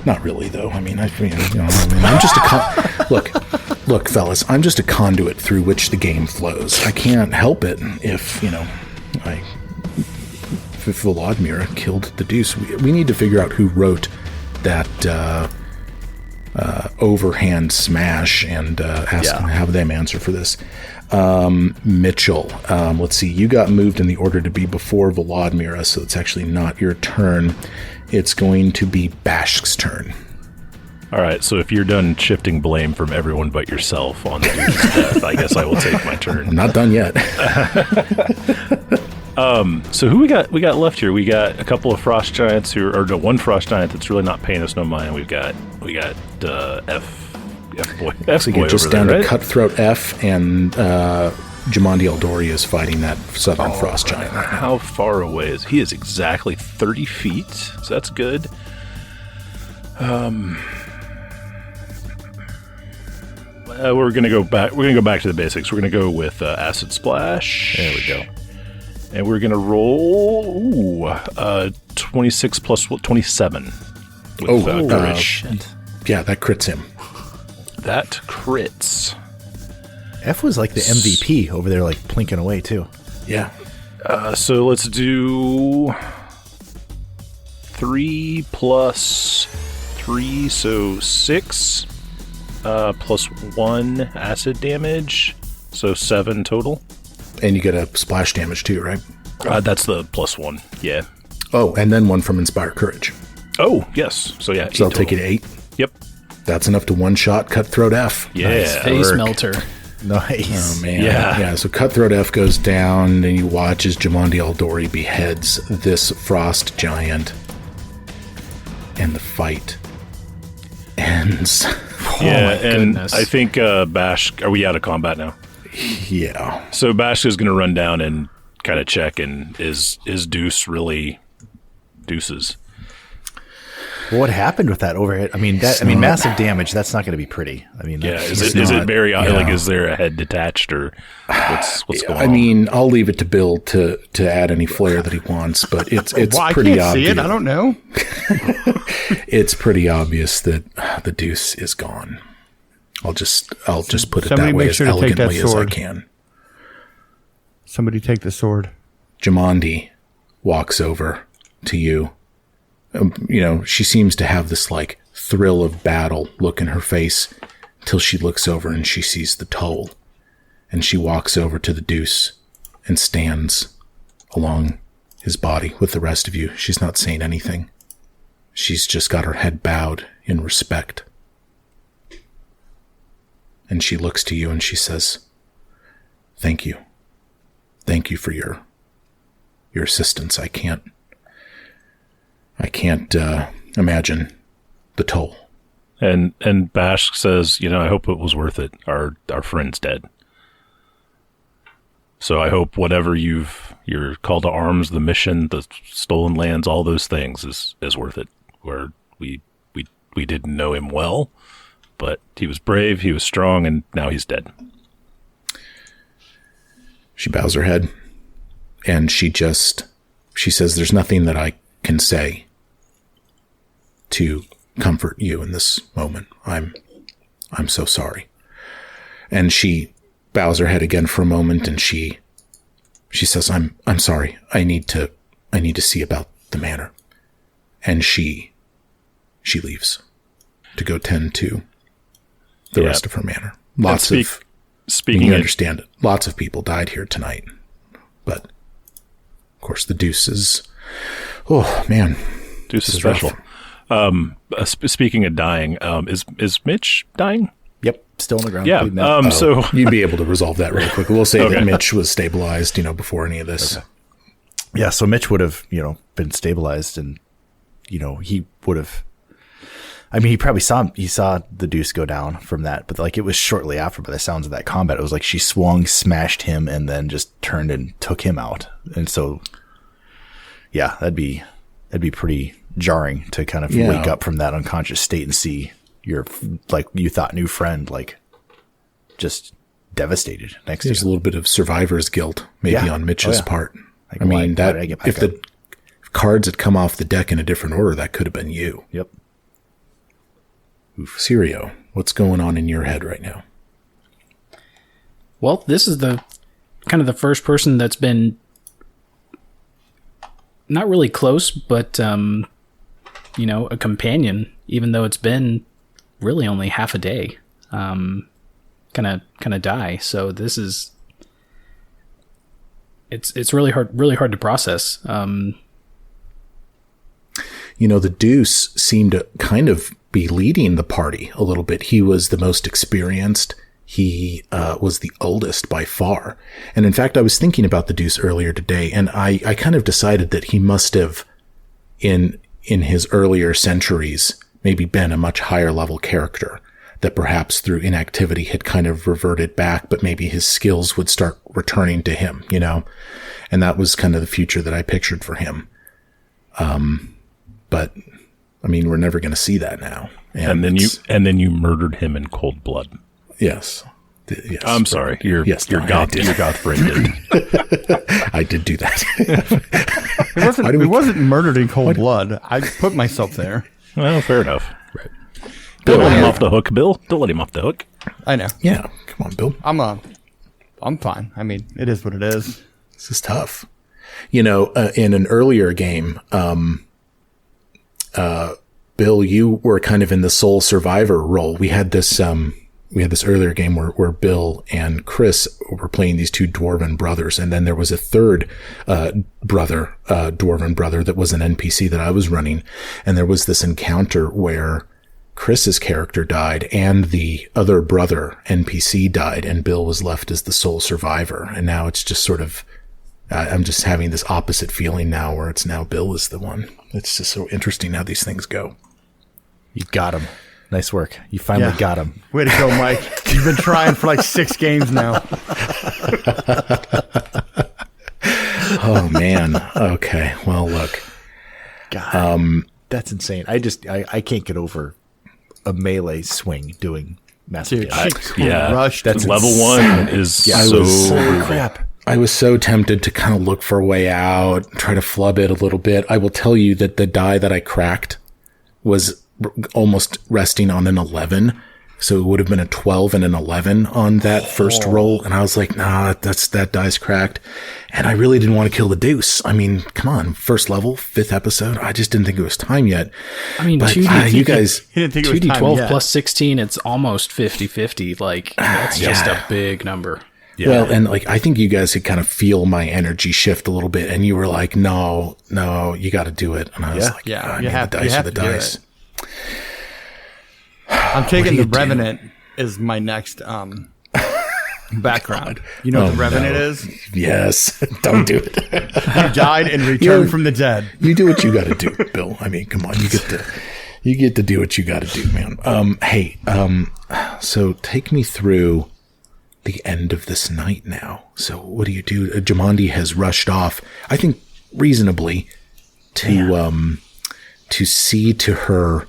Not really, though. I mean, I'm just a look, fellas. I'm just a conduit through which the game flows. I can't help it if Volodmyra killed the Deuce. We need to figure out who wrote that overhand smash and have them answer for this. Mitchell, let's see. You got moved in the order to be before Volodmyra, so it's actually not your turn. It's going to be Bashk's turn. All right, so if you're done shifting blame from everyone but yourself on the dude's death, I guess I will take my turn. I'm not done yet. So who we got left here? We got a couple of frost giants one frost giant that's really not paying us no mind. We got F boy. So you get just down to Cutthroat F, and Jamandi Aldori is fighting that southern frost giant right now. How far away is he? Is exactly 30 feet, so that's good. We're gonna go back. We're gonna go back to the basics. We're gonna go with acid splash. There we go. And we're gonna roll 26 plus 27. With, courage. Yeah, that crits him. That crits. F was like the MVP over there, like plinking away too. Yeah. So let's do 3 plus 3, so 6. Plus 1 acid damage, so 7 total. And you get a splash damage too, right? That's the plus 1, yeah. Oh, and then 1 from Inspire Courage. Oh, yes. So yeah, So I'll take it 8. Yep. That's enough to one-shot Cutthroat F. Yeah. Nice. Face melter. Nice. Oh, man. Yeah. So Cutthroat F goes down, and you watch as Jamandi Aldori beheads this frost giant. And the fight ends. Yeah, my and goodness. I think Bash, are we out of combat now? Yeah. So Bash is going to run down and kind of check, and is Deuce really Deuces? Well, what happened with that overhead? I mean, massive damage. That's not going to be pretty. I mean, Yeah, is it very like? Is there a head detached, or what's going on? I mean, I'll leave it to Bill to add any flair that he wants, but it's Well, pretty I can't obvious. see it. I don't know. It's pretty obvious that the Deuce is gone. I'll just put it Somebody that way make as sure to take that elegantly as I sword. can. Somebody take the sword. Jamandi walks over to you. She seems to have this like thrill of battle look in her face till she looks over and she sees the toll. And she walks over to the Deuce and stands along his body with the rest of you. She's not saying anything. She's just got her head bowed in respect. And she looks to you and she says, "Thank you. Thank you for your assistance. I can't imagine the toll." And Bash says, I hope it was worth it. Our friend's dead. So I hope whatever your call to arms, the mission, the stolen lands, all those things is worth it. Where we didn't know him well, but he was brave, he was strong, and now he's dead. She bows her head and she says, "There's nothing that I can say to comfort you in this moment. I'm so sorry." And she bows her head again for a moment and she says, I'm sorry. I need to see about the manor." And she leaves to go tend to the rest of her manor. You understand it. Lots of people died here tonight. But of course the Deuce is, oh man. Deuce is special. Speaking of dying, is Mitch dying? Yep, still on the ground. Yeah. So you'd be able to resolve that really quickly. We'll say that Mitch was stabilized, before any of this. Okay. Yeah, so Mitch would have, been stabilized and he would have. I mean, he saw the Deuce go down from that, but like it was shortly after. By the sounds of that combat, it was like she swung, smashed him, and then just turned and took him out. And so, yeah, that'd be pretty jarring to kind of wake up from that unconscious state and see your like you thought new friend like just devastated next to you. There's a little bit of survivor's guilt maybe on Mitch's part. Like, I mean, if the cards had come off the deck in a different order, that could have been you. Yep. Oof. Sirio, what's going on in your head right now? Well, this is the kind of the first person that's been not really close, but a companion, even though it's been really only half a day. Kind of die. So this is it's really hard to process. The Deuce seemed to kind of be leading the party a little bit. He was the most experienced. He was the oldest by far. And in fact, I was thinking about the Deuce earlier today, and I kind of decided that he must have, in his earlier centuries, maybe been a much higher level character that perhaps through inactivity had kind of reverted back, but maybe his skills would start returning to him, and that was kind of the future that I pictured for him. But I mean, we're never going to see that now. And then you murdered him in cold blood. Yes. Yes. I'm sorry. Your goth brain did. I did do that. It wasn't murdered in cold blood. I put myself there. Well, fair enough. Right. Don't let him off the hook, Bill. Don't let him off the hook. I know. Yeah. Come on, Bill. I'm fine. I mean, it is what it is. This is tough. In an earlier game, Bill, you were kind of in the sole survivor role. We had this earlier game where Bill and Chris were playing these two dwarven brothers. And then there was a third, dwarven brother that was an NPC that I was running. And there was this encounter where Chris's character died and the other brother NPC died, and Bill was left as the sole survivor. And now it's just sort of, I'm just having this opposite feeling now where it's now Bill is the one. It's just so interesting how these things go. You got him. Nice work. You finally got him. Way to go, Mike. You've been trying for like 6 games now. Oh, man. Okay. Well, look. God, that's insane. I can't get over a melee swing doing massive damage. Rush. That's level 1 is so crap. I was so tempted to kind of look for a way out, try to flub it a little bit. I will tell you that the die that I cracked was almost resting on an 11. So it would have been a 12 and an 11 on that first roll. And I was like, nah, that die's cracked. And I really didn't want to kill the Deuce. I mean, come on, first level, 5th episode. I just didn't think it was time yet. I mean, but, 2D, you guys, 2D12 plus 16, it's almost 50-50. Like, that's just a big number. Yeah. Well, and like, I think you guys could kind of feel my energy shift a little bit, and you were like, no, you got to do it. And I was like, the dice are the dice. I'm taking the Revenant as my next background. You know what the Revenant is? Yes. Don't do it. You died and returned from the dead. You do what you got to do, Bill. I mean, come on. You get to do what you got to do, man. So take me through the end of this night now. So what do you do? Jamandi has rushed off, I think reasonably, to see to her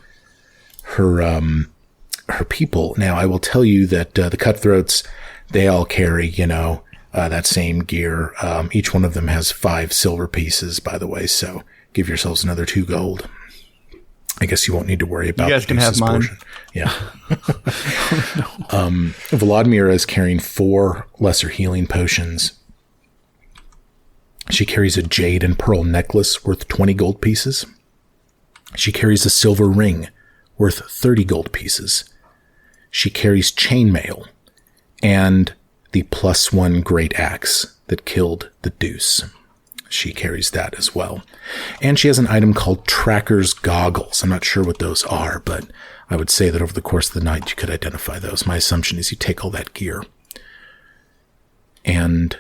people. Now, I will tell you that the Cutthroats, they all carry, that same gear. Each one of them has 5 silver pieces, by the way. So give yourselves another 2 gold. I guess you won't need to worry about. You guys can have mine. Portion. Yeah. Vladimir is carrying 4 lesser healing potions. She carries a jade and pearl necklace worth 20 gold pieces. She carries a silver ring worth 30 gold pieces. She carries chainmail and the +1 great axe that killed the Deuce. She carries that as well. And she has an item called Tracker's Goggles. I'm not sure what those are, but I would say that over the course of the night, you could identify those. My assumption is you take all that gear and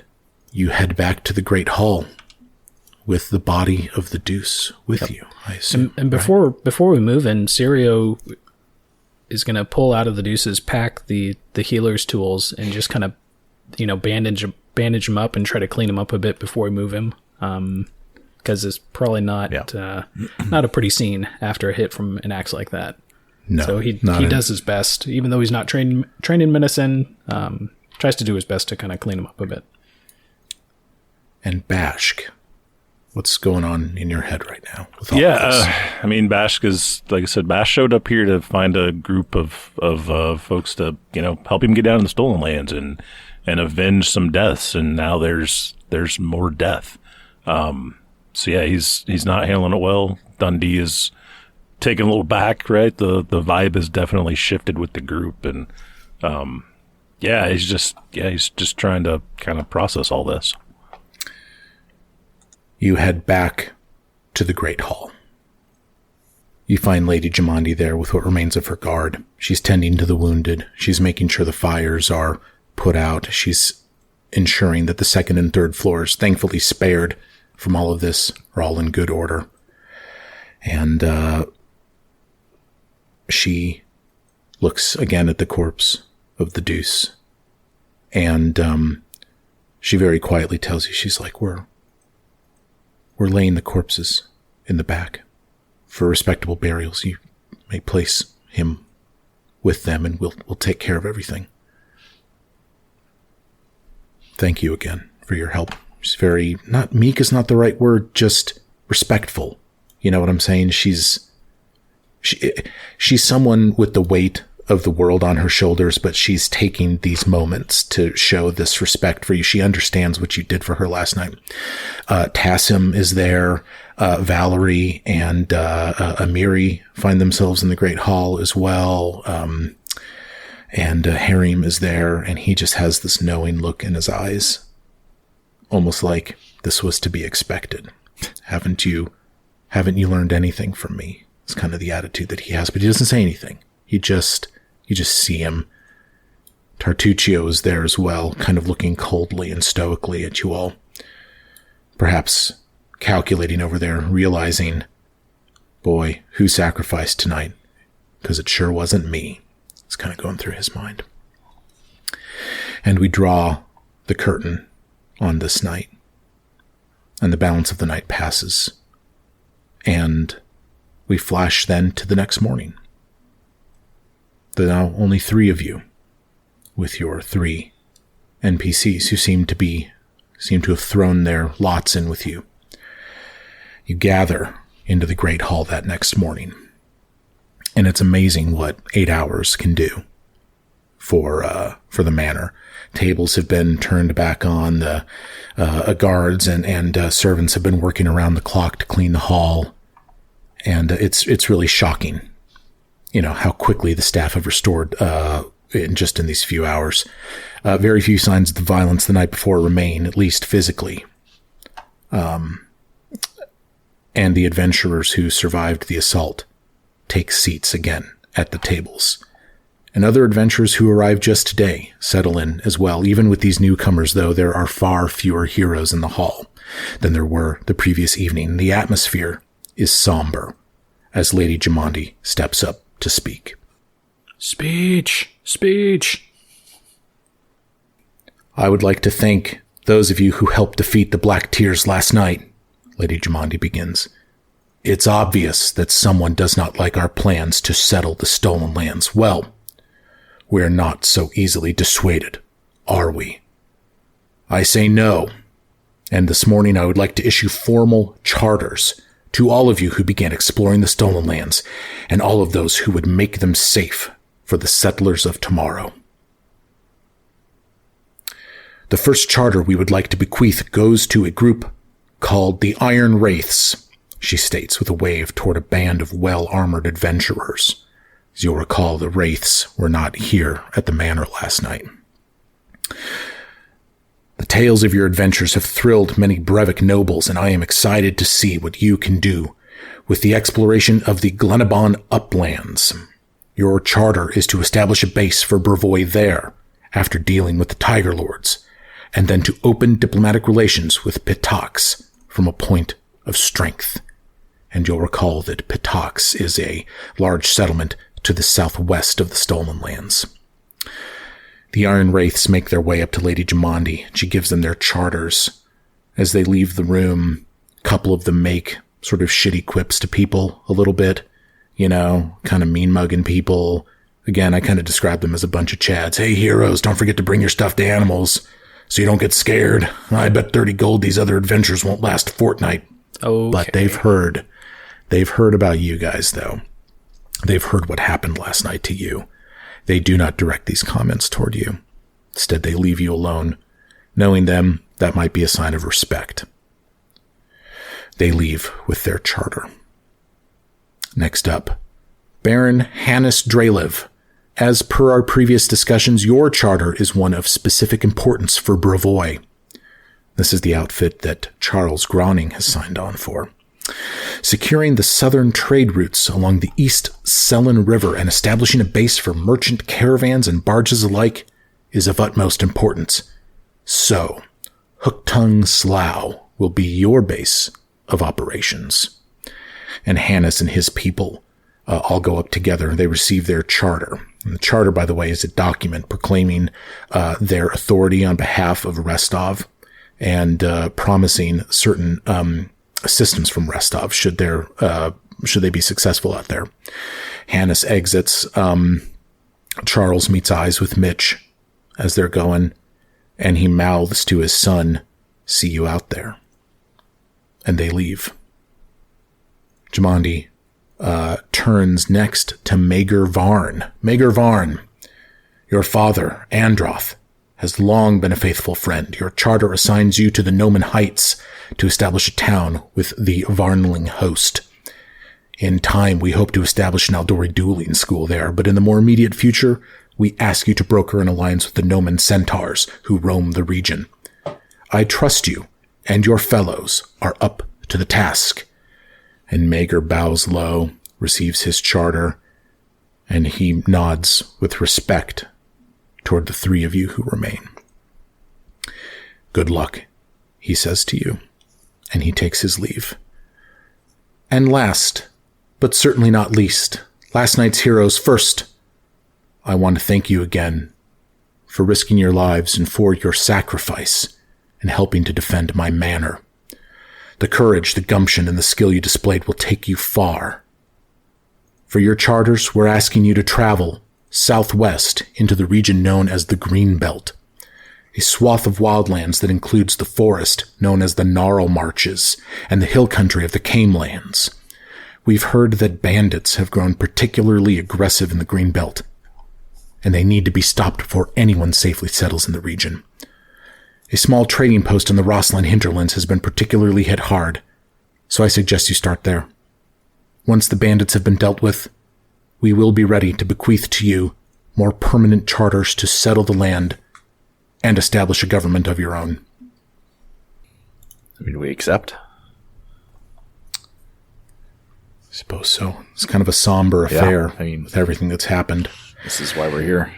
you head back to the Great Hall with the body of the Deuce with you, I assume. And before we move in, Sirio is going to pull out of the Deuce's pack the healer's tools and just kind of, bandage him up and try to clean him up a bit before we move him. Because it's probably not a pretty scene after a hit from an axe like that. No, so he does his best, even though he's not trained in medicine. Tries to do his best to kind of clean him up a bit. And Bashk, what's going on in your head right now? With all Bashk is, like I said, Bashk showed up here to find a group of folks to help him get down in the Stolen Lands and avenge some deaths. And now there's more death. He's not handling it well. Dundee is taken a little back, right? The vibe has definitely shifted with the group, and he's just trying to kind of process all this. You head back to the Great Hall. You find Lady Jamandi there with what remains of her guard. She's tending to the wounded. She's making sure the fires are put out. She's ensuring that the second and third floors, thankfully spared from all of this, are all in good order. And she looks again at the corpse of the Deuce. And she very quietly tells you, she's like, We're laying the corpses in the back. For respectable burials, you may place him with them, and we'll take care of everything. Thank you again for your help. She's very, not meek is not the right word, just respectful. You know what I'm saying? She's someone with the weight of the world on her shoulders, but she's taking these moments to show this respect for you. She understands what you did for her last night. Tassim is there. Valerie and Amiri find themselves in the Great Hall as well. And Harim is there, and he just has this knowing look in his eyes, almost like this was to be expected. Haven't you learned anything from me? It's kind of the attitude that he has, but he doesn't say anything. You just see him. Tartuccio is there as well, kind of looking coldly and stoically at you all. Perhaps calculating over there, realizing, boy, who sacrificed tonight? Because it sure wasn't me. It's kind of going through his mind. And we draw the curtain on this night. And the balance of the night passes. And we flash then to the next morning. There are now only 3 of you, with your 3 NPCs who seem to have thrown their lots in with you. You gather into the Great Hall that next morning, and it's amazing what 8 hours can do for the manor. Tables have been turned back on. The guards and servants have been working around the clock to clean the hall, and it's really shocking. How quickly the staff have restored in these few hours. Very few signs of the violence the night before remain, at least physically. And the adventurers who survived the assault take seats again at the tables. And other adventurers who arrived just today settle in as well. Even with these newcomers, though, there are far fewer heroes in the hall than there were the previous evening. The atmosphere is somber as Lady Jamandi steps up to speak. Speech. I would like to thank those of you who helped defeat the Black Tears last night, Lady Jamandi begins. It's obvious that someone does not like our plans to settle the Stolen Lands. Well, we're not so easily dissuaded, are we? I say no. And this morning I would like to issue formal charters to all of you who began exploring the Stolen Lands, and all of those who would make them safe for the settlers of tomorrow. The first charter we would like to bequeath goes to a group called the Iron Wraiths, she states with a wave toward a band of well-armored adventurers. As you'll recall, the Wraiths were not here at the manor last night. The tales of your adventures have thrilled many Brevik nobles, and I am excited to see what you can do with the exploration of the Glenabon uplands. Your charter is to establish a base for Brevoy there, after dealing with the Tiger Lords, and then to open diplomatic relations with Pitax from a point of strength. And you'll recall that Pitax is a large settlement to the southwest of the Stolen Lands. The Iron Wraiths make their way up to Lady Jamandi. She gives them their charters. As they leave the room, a couple of them make sort of shitty quips to people a little bit, kind of mean-mugging people. Again, I kind of describe them as a bunch of chads. Hey, heroes, don't forget to bring your stuffed animals so you don't get scared. I bet 30 gold these other adventures won't last a fortnight. Okay. But they've heard about you guys, though. They've heard what happened last night to you. They do not direct these comments toward you. Instead, they leave you alone. Knowing them, that might be a sign of respect. They leave with their charter. Next up, Baron Hannes Drelev. As per our previous discussions, your charter is one of specific importance for Brevoy. This is the outfit that Charles Groning has signed on for. Securing the southern trade routes along the East Selen River and establishing a base for merchant caravans and barges alike is of utmost importance. So, Hooktongue Slough will be your base of operations. And Hannes and his people all go up together. They receive their charter. And the charter, by the way, is a document proclaiming their authority on behalf of Restov and promising certain assistance from Restov should they be successful out there. Hannes exits. Charles meets eyes with Mitch as they're going, and he mouths to his son, "See you out there." And they leave. Jamandi turns next to Maegor Varn. Maegor Varn, your father, Androth, has long been a faithful friend. Your charter assigns you to the Nomen Heights to establish a town with the Varnling host. In time, we hope to establish an Aldori dueling school there, but in the more immediate future, we ask you to broker an alliance with the Nomen centaurs who roam the region. I trust you, and your fellows are up to the task. And Maegor bows low, receives his charter, and he nods with respect toward the three of you who remain. Good luck, he says to you, and he takes his leave. And last, but certainly not least, last night's heroes first, I want to thank you again for risking your lives and for your sacrifice in helping to defend my manor. The courage, the gumption, and the skill you displayed will take you far. For your charters, we're asking you to travel southwest into the region known as the Green Belt, a swath of wildlands that includes the forest known as the Gnarl Marches and the hill country of the Camelands. We've heard that bandits have grown particularly aggressive in the Green Belt, and they need to be stopped before anyone safely settles in the region. A small trading post in the Rossland hinterlands has been particularly hit hard, so I suggest you start there. Once the bandits have been dealt with, we will be ready to bequeath to you more permanent charters to settle the land and establish a government of your own. Do we accept? I suppose so. It's kind of a somber affair with everything that's happened. This is why we're here.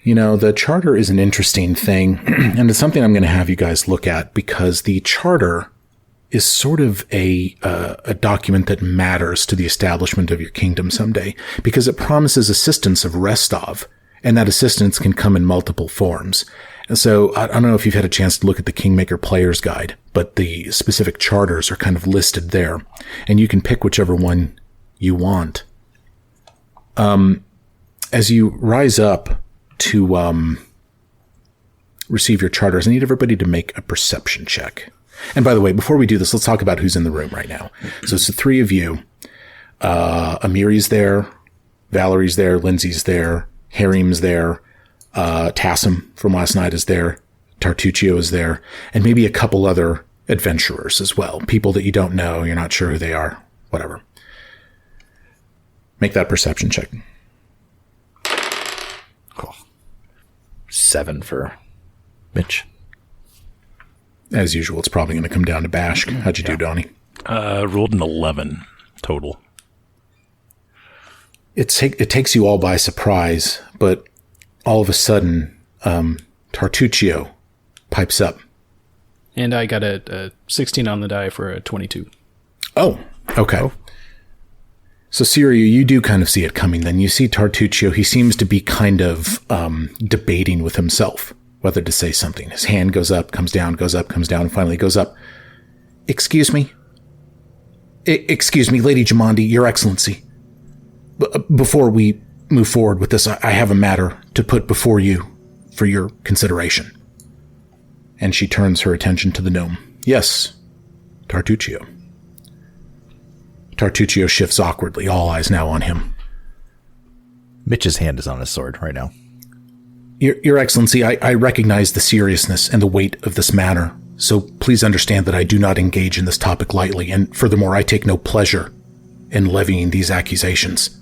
The charter is an interesting thing, and it's something I'm going to have you guys look at because the charter is sort of a document that matters to the establishment of your kingdom someday because it promises assistance of Restov, and that assistance can come in multiple forms. And so I don't know if you've had a chance to look at the Kingmaker Player's Guide, but the specific charters are kind of listed there, and you can pick whichever one you want. As you rise up to receive your charters, I need everybody to make a perception check. And by the way, before we do this, let's talk about who's in the room right now. So it's the three of you. Amiri's there, Valerie's there, Lindsay's there, Harim's there, Tassim from last night is there, Tartuccio is there, and maybe a couple other adventurers as well. People that you don't know, you're not sure who they are, whatever. Make that perception check. Cool. 7 for Mitch. As usual, it's probably going to come down to Bashk. How'd you do, Donnie? Rolled an 11 total. It takes you all by surprise, but all of a sudden, Tartuccio pipes up. And I got a 16 on the die for a 22. Oh, okay. So, Sirio, you do kind of see it coming then. You see Tartuccio, he seems to be kind of debating with himself whether to say something. His hand goes up, comes down, goes up, comes down, and finally goes up. Excuse me? Excuse me, Lady Jamandi, Your Excellency. Before we move forward with this, I have a matter to put before you for your consideration. And she turns her attention to the gnome. Yes, Tartuccio. Tartuccio shifts awkwardly, all eyes now on him. Mitch's hand is on his sword right now. Your Excellency, I recognize the seriousness and the weight of this matter, so please understand that I do not engage in this topic lightly, and furthermore, I take no pleasure in levying these accusations.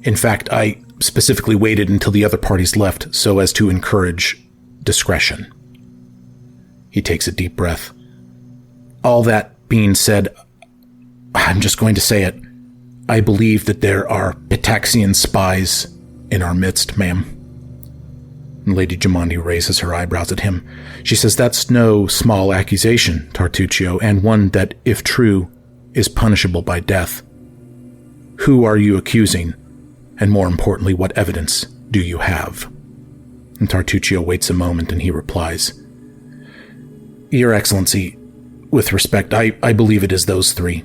In fact, I specifically waited until the other parties left so as to encourage discretion. He takes a deep breath. All that being said, I'm just going to say it. I believe that there are Pitaxian spies in our midst, ma'am. And Lady Jamandi raises her eyebrows at him. She says, that's no small accusation, Tartuccio, and one that, if true, is punishable by death. Who are you accusing? And more importantly, what evidence do you have? And Tartuccio waits a moment and he replies, Your Excellency, with respect, I believe it is those three.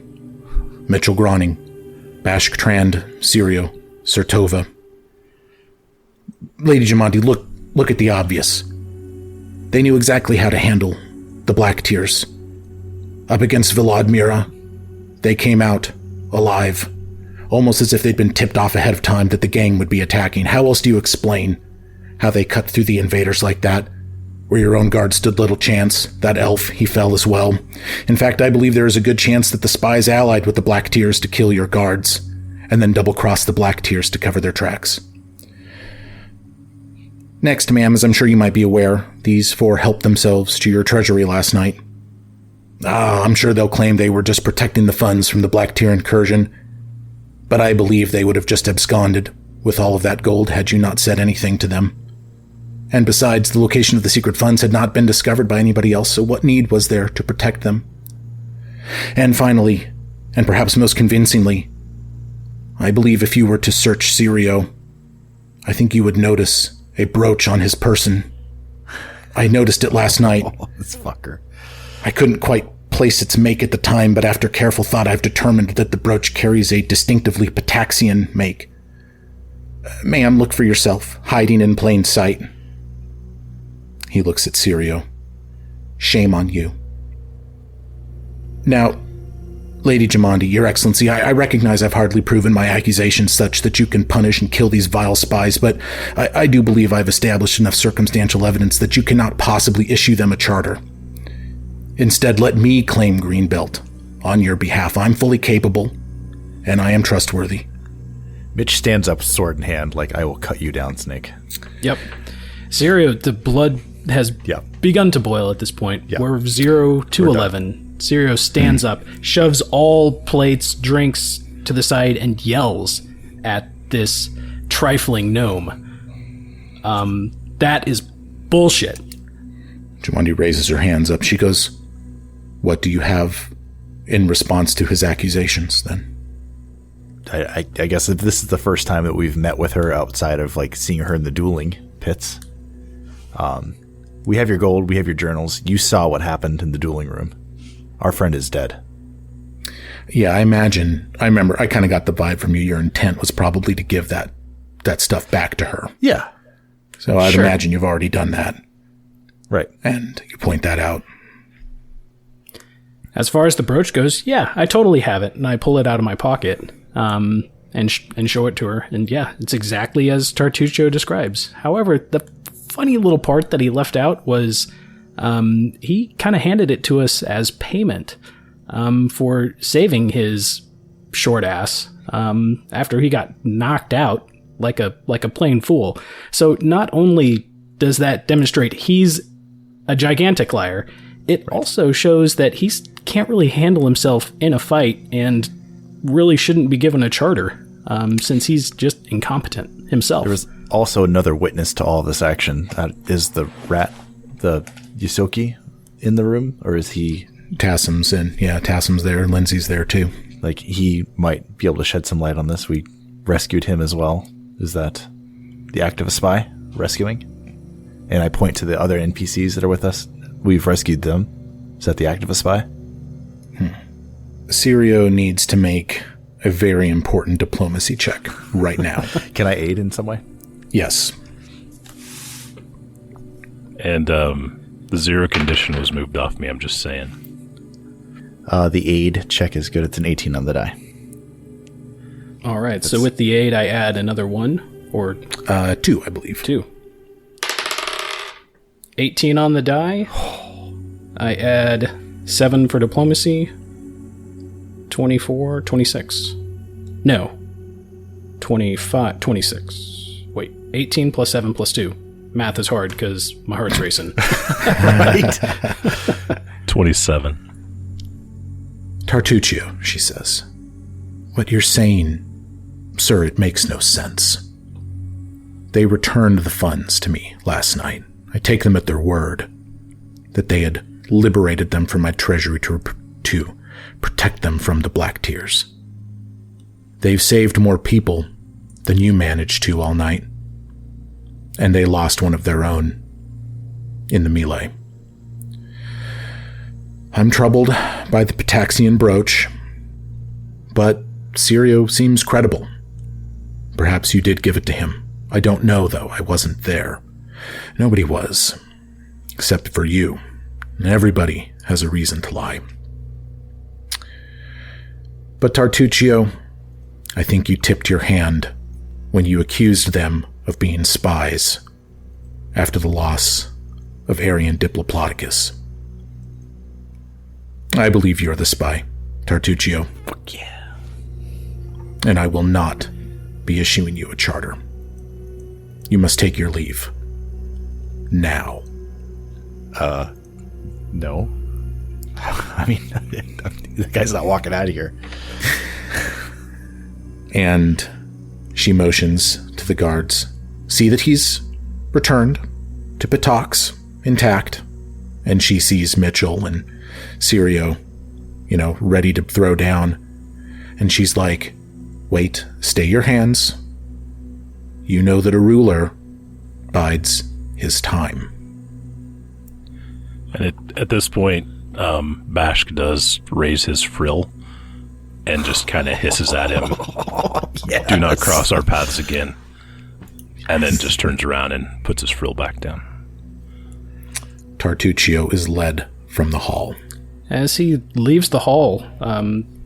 Mitchell Groning, Bashk Trand, Sirio, Sertova. Lady Jamandi, look at the obvious. They knew exactly how to handle the Black Tears. Up against Vladimira, they came out alive, almost as if they'd been tipped off ahead of time that the gang would be attacking. How else do you explain how they cut through the invaders like that? Where your own guard stood little chance. That elf, he fell as well. In fact, I believe there is a good chance that the spies allied with the Black Tears to kill your guards, and then double-cross the Black Tears to cover their tracks. Next, ma'am, as I'm sure you might be aware, these four helped themselves to your treasury last night. I'm sure they'll claim they were just protecting the funds from the Black Tear incursion, but I believe they would have just absconded with all of that gold had you not said anything to them. And besides, the location of the secret funds had not been discovered by anybody else, so what need was there to protect them? And finally, and perhaps most convincingly, I believe if you were to search Sirio, I think you would notice a brooch on his person. I noticed it last night. Oh, this fucker. I couldn't quite place its make at the time, but after careful thought, I've determined that the brooch carries a distinctively Pitaxian make. Ma'am, look for yourself, hiding in plain sight. He looks at Sirio. Shame on you. Now, Lady Jamandi, Your Excellency, I recognize I've hardly proven my accusations such that you can punish and kill these vile spies, but I do believe I've established enough circumstantial evidence that you cannot possibly issue them a charter. Instead, let me claim Greenbelt on your behalf. I'm fully capable, and I am trustworthy. Mitch stands up, sword in hand, like, I will cut you down, Snake. Yep. Sirio, the blood has begun to boil at this point. Yep. We're 0 to 11. Sirio stands up, shoves all plates, drinks to the side, and yells at this trifling gnome. That is bullshit. Jamandi raises her hands up. She goes, what do you have in response to his accusations, then? I guess if this is the first time that we've met with her outside of, like, seeing her in the dueling pits. We have your gold, we have your journals. You saw what happened in the dueling room. Our friend is dead. Yeah, I remember, I kind of got the vibe from you. Your intent was probably to give that stuff back to her. Yeah. So I'd imagine you've already done that. Right. And you point that out. As far as the brooch goes, yeah, I totally have it. And I pull it out of my pocket and show it to her. And yeah, it's exactly as Tartuccio describes. However, the funny little part that he left out was he kind of handed it to us as payment for saving his short ass after he got knocked out like a plain fool. So not only does that demonstrate he's a gigantic liar, it also shows that he can't really handle himself in a fight and really shouldn't be given a charter since he's just incompetent himself. There was also another witness to all this action. That is the rat, the Yusoki. in the room, or is he? Tassim's in. Yeah, Tassim's there. Lindsay's there too. Like, he might be able to shed some light on this. We rescued him as well. Is that the act of a spy? Rescuing? And I point to the other NPCs that are with us. We've rescued them. Is that the act of a spy? Sirio needs to make a very important diplomacy check right now. Can I aid in some way? Yes. And the 0 condition was moved off me, I'm just saying. The aid check is good. It's an 18 on the die. All right. So with the aid, I add another 1 or 2, I believe. 2. 18 on the die. I add 7 for diplomacy. 24, 26. No. 25, 26. Wait, 18 plus 7 plus 2. Math is hard because my heart's racing. Right? 27. Tartuccio, she says. What you're saying, sir, it makes no sense. They returned the funds to me last night. I take them at their word that they had liberated them from my treasury to protect them from the Black Tears. They've saved more people than you managed to all night, and they lost one of their own in the melee. I'm troubled by the Pataxian brooch, but Sirio seems credible. Perhaps you did give it to him. I don't know, though. I wasn't there. Nobody was, except for you. And everybody has a reason to lie. But Tartuccio, I think you tipped your hand when you accused them of being spies after the loss of Arian Diplopodicus. I believe you're the spy, Tartuccio. Fuck yeah. And I will not be issuing you a charter. You must take your leave. Now. No. I mean, the guy's not walking out of here. And she motions to the guards. See that he's returned to Patox intact. And she sees Mitchell and Sirio, ready to throw down. And she's like, wait, stay your hands. You know that a ruler bides his time. And at this point, Bashk does raise his frill and just kind of hisses at him. Yes. Do not cross our paths again. And then just turns around and puts his frill back down. Tartuccio is led from the hall. As he leaves the hall,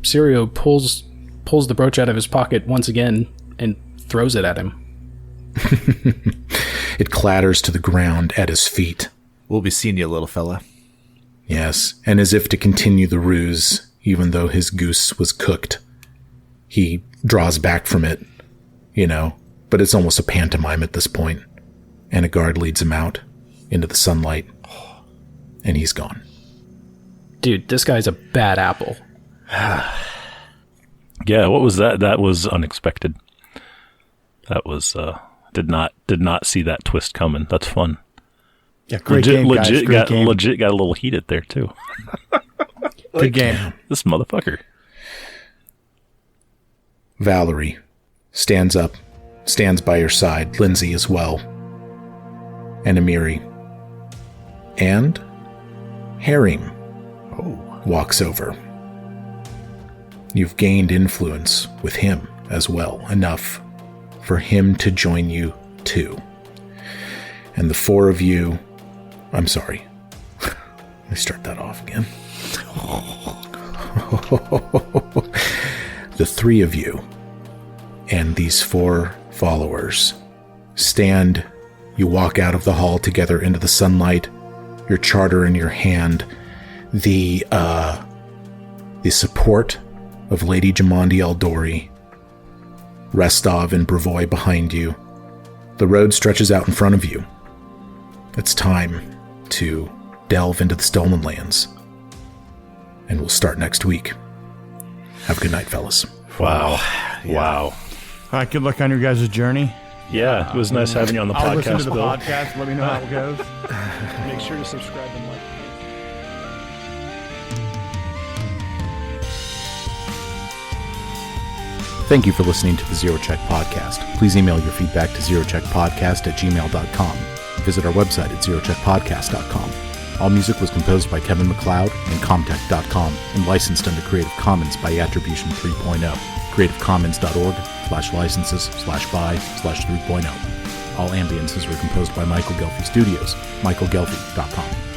Sirio pulls the brooch out of his pocket once again and throws it at him. It clatters to the ground at his feet. We'll be seeing you, little fella. Yes, and as if to continue the ruse, even though his goose was cooked, he draws back from it, but it's almost a pantomime at this point, and a guard leads him out into the sunlight, and he's gone. Dude, this guy's a bad apple. Yeah, what was that? That was unexpected. That was, did not see that twist coming. That's fun. Yeah, great game, guys. Great game. Legit got a little heated there, too. Good game. This motherfucker. Valerie stands up, stands by your side, Lindsay as well, and Amiri. And Harim walks over. You've gained influence with him as well, enough for him to join you too. And the four of you... I'm sorry. Let me start that off again. The three of you and these four followers stand. You walk out of the hall together into the sunlight, your charter in your hand, the support of Lady Jamandi Aldori, Restov and Brevoy behind you. The road stretches out in front of you. It's time to delve into the Stolen Lands. And we'll start next week. Have a good night, fellas. Wow. Yeah. Wow. All right, good luck on your guys' journey. Yeah, it was nice having you on the I'll podcast, listen to the Bill. podcast. Let me know how it goes. Make sure to subscribe and like. Thank you for listening to the Zero Check Podcast. Please email your feedback to zerocheckpodcast@gmail.com. Visit our website at zerocheckpodcast.com. All music was composed by Kevin MacLeod and Comtech.com and licensed under Creative Commons by Attribution 3.0. CreativeCommons.org/licenses/by/3.0. All ambiences were composed by Michael Gelfi Studios, michaelgelfi.com.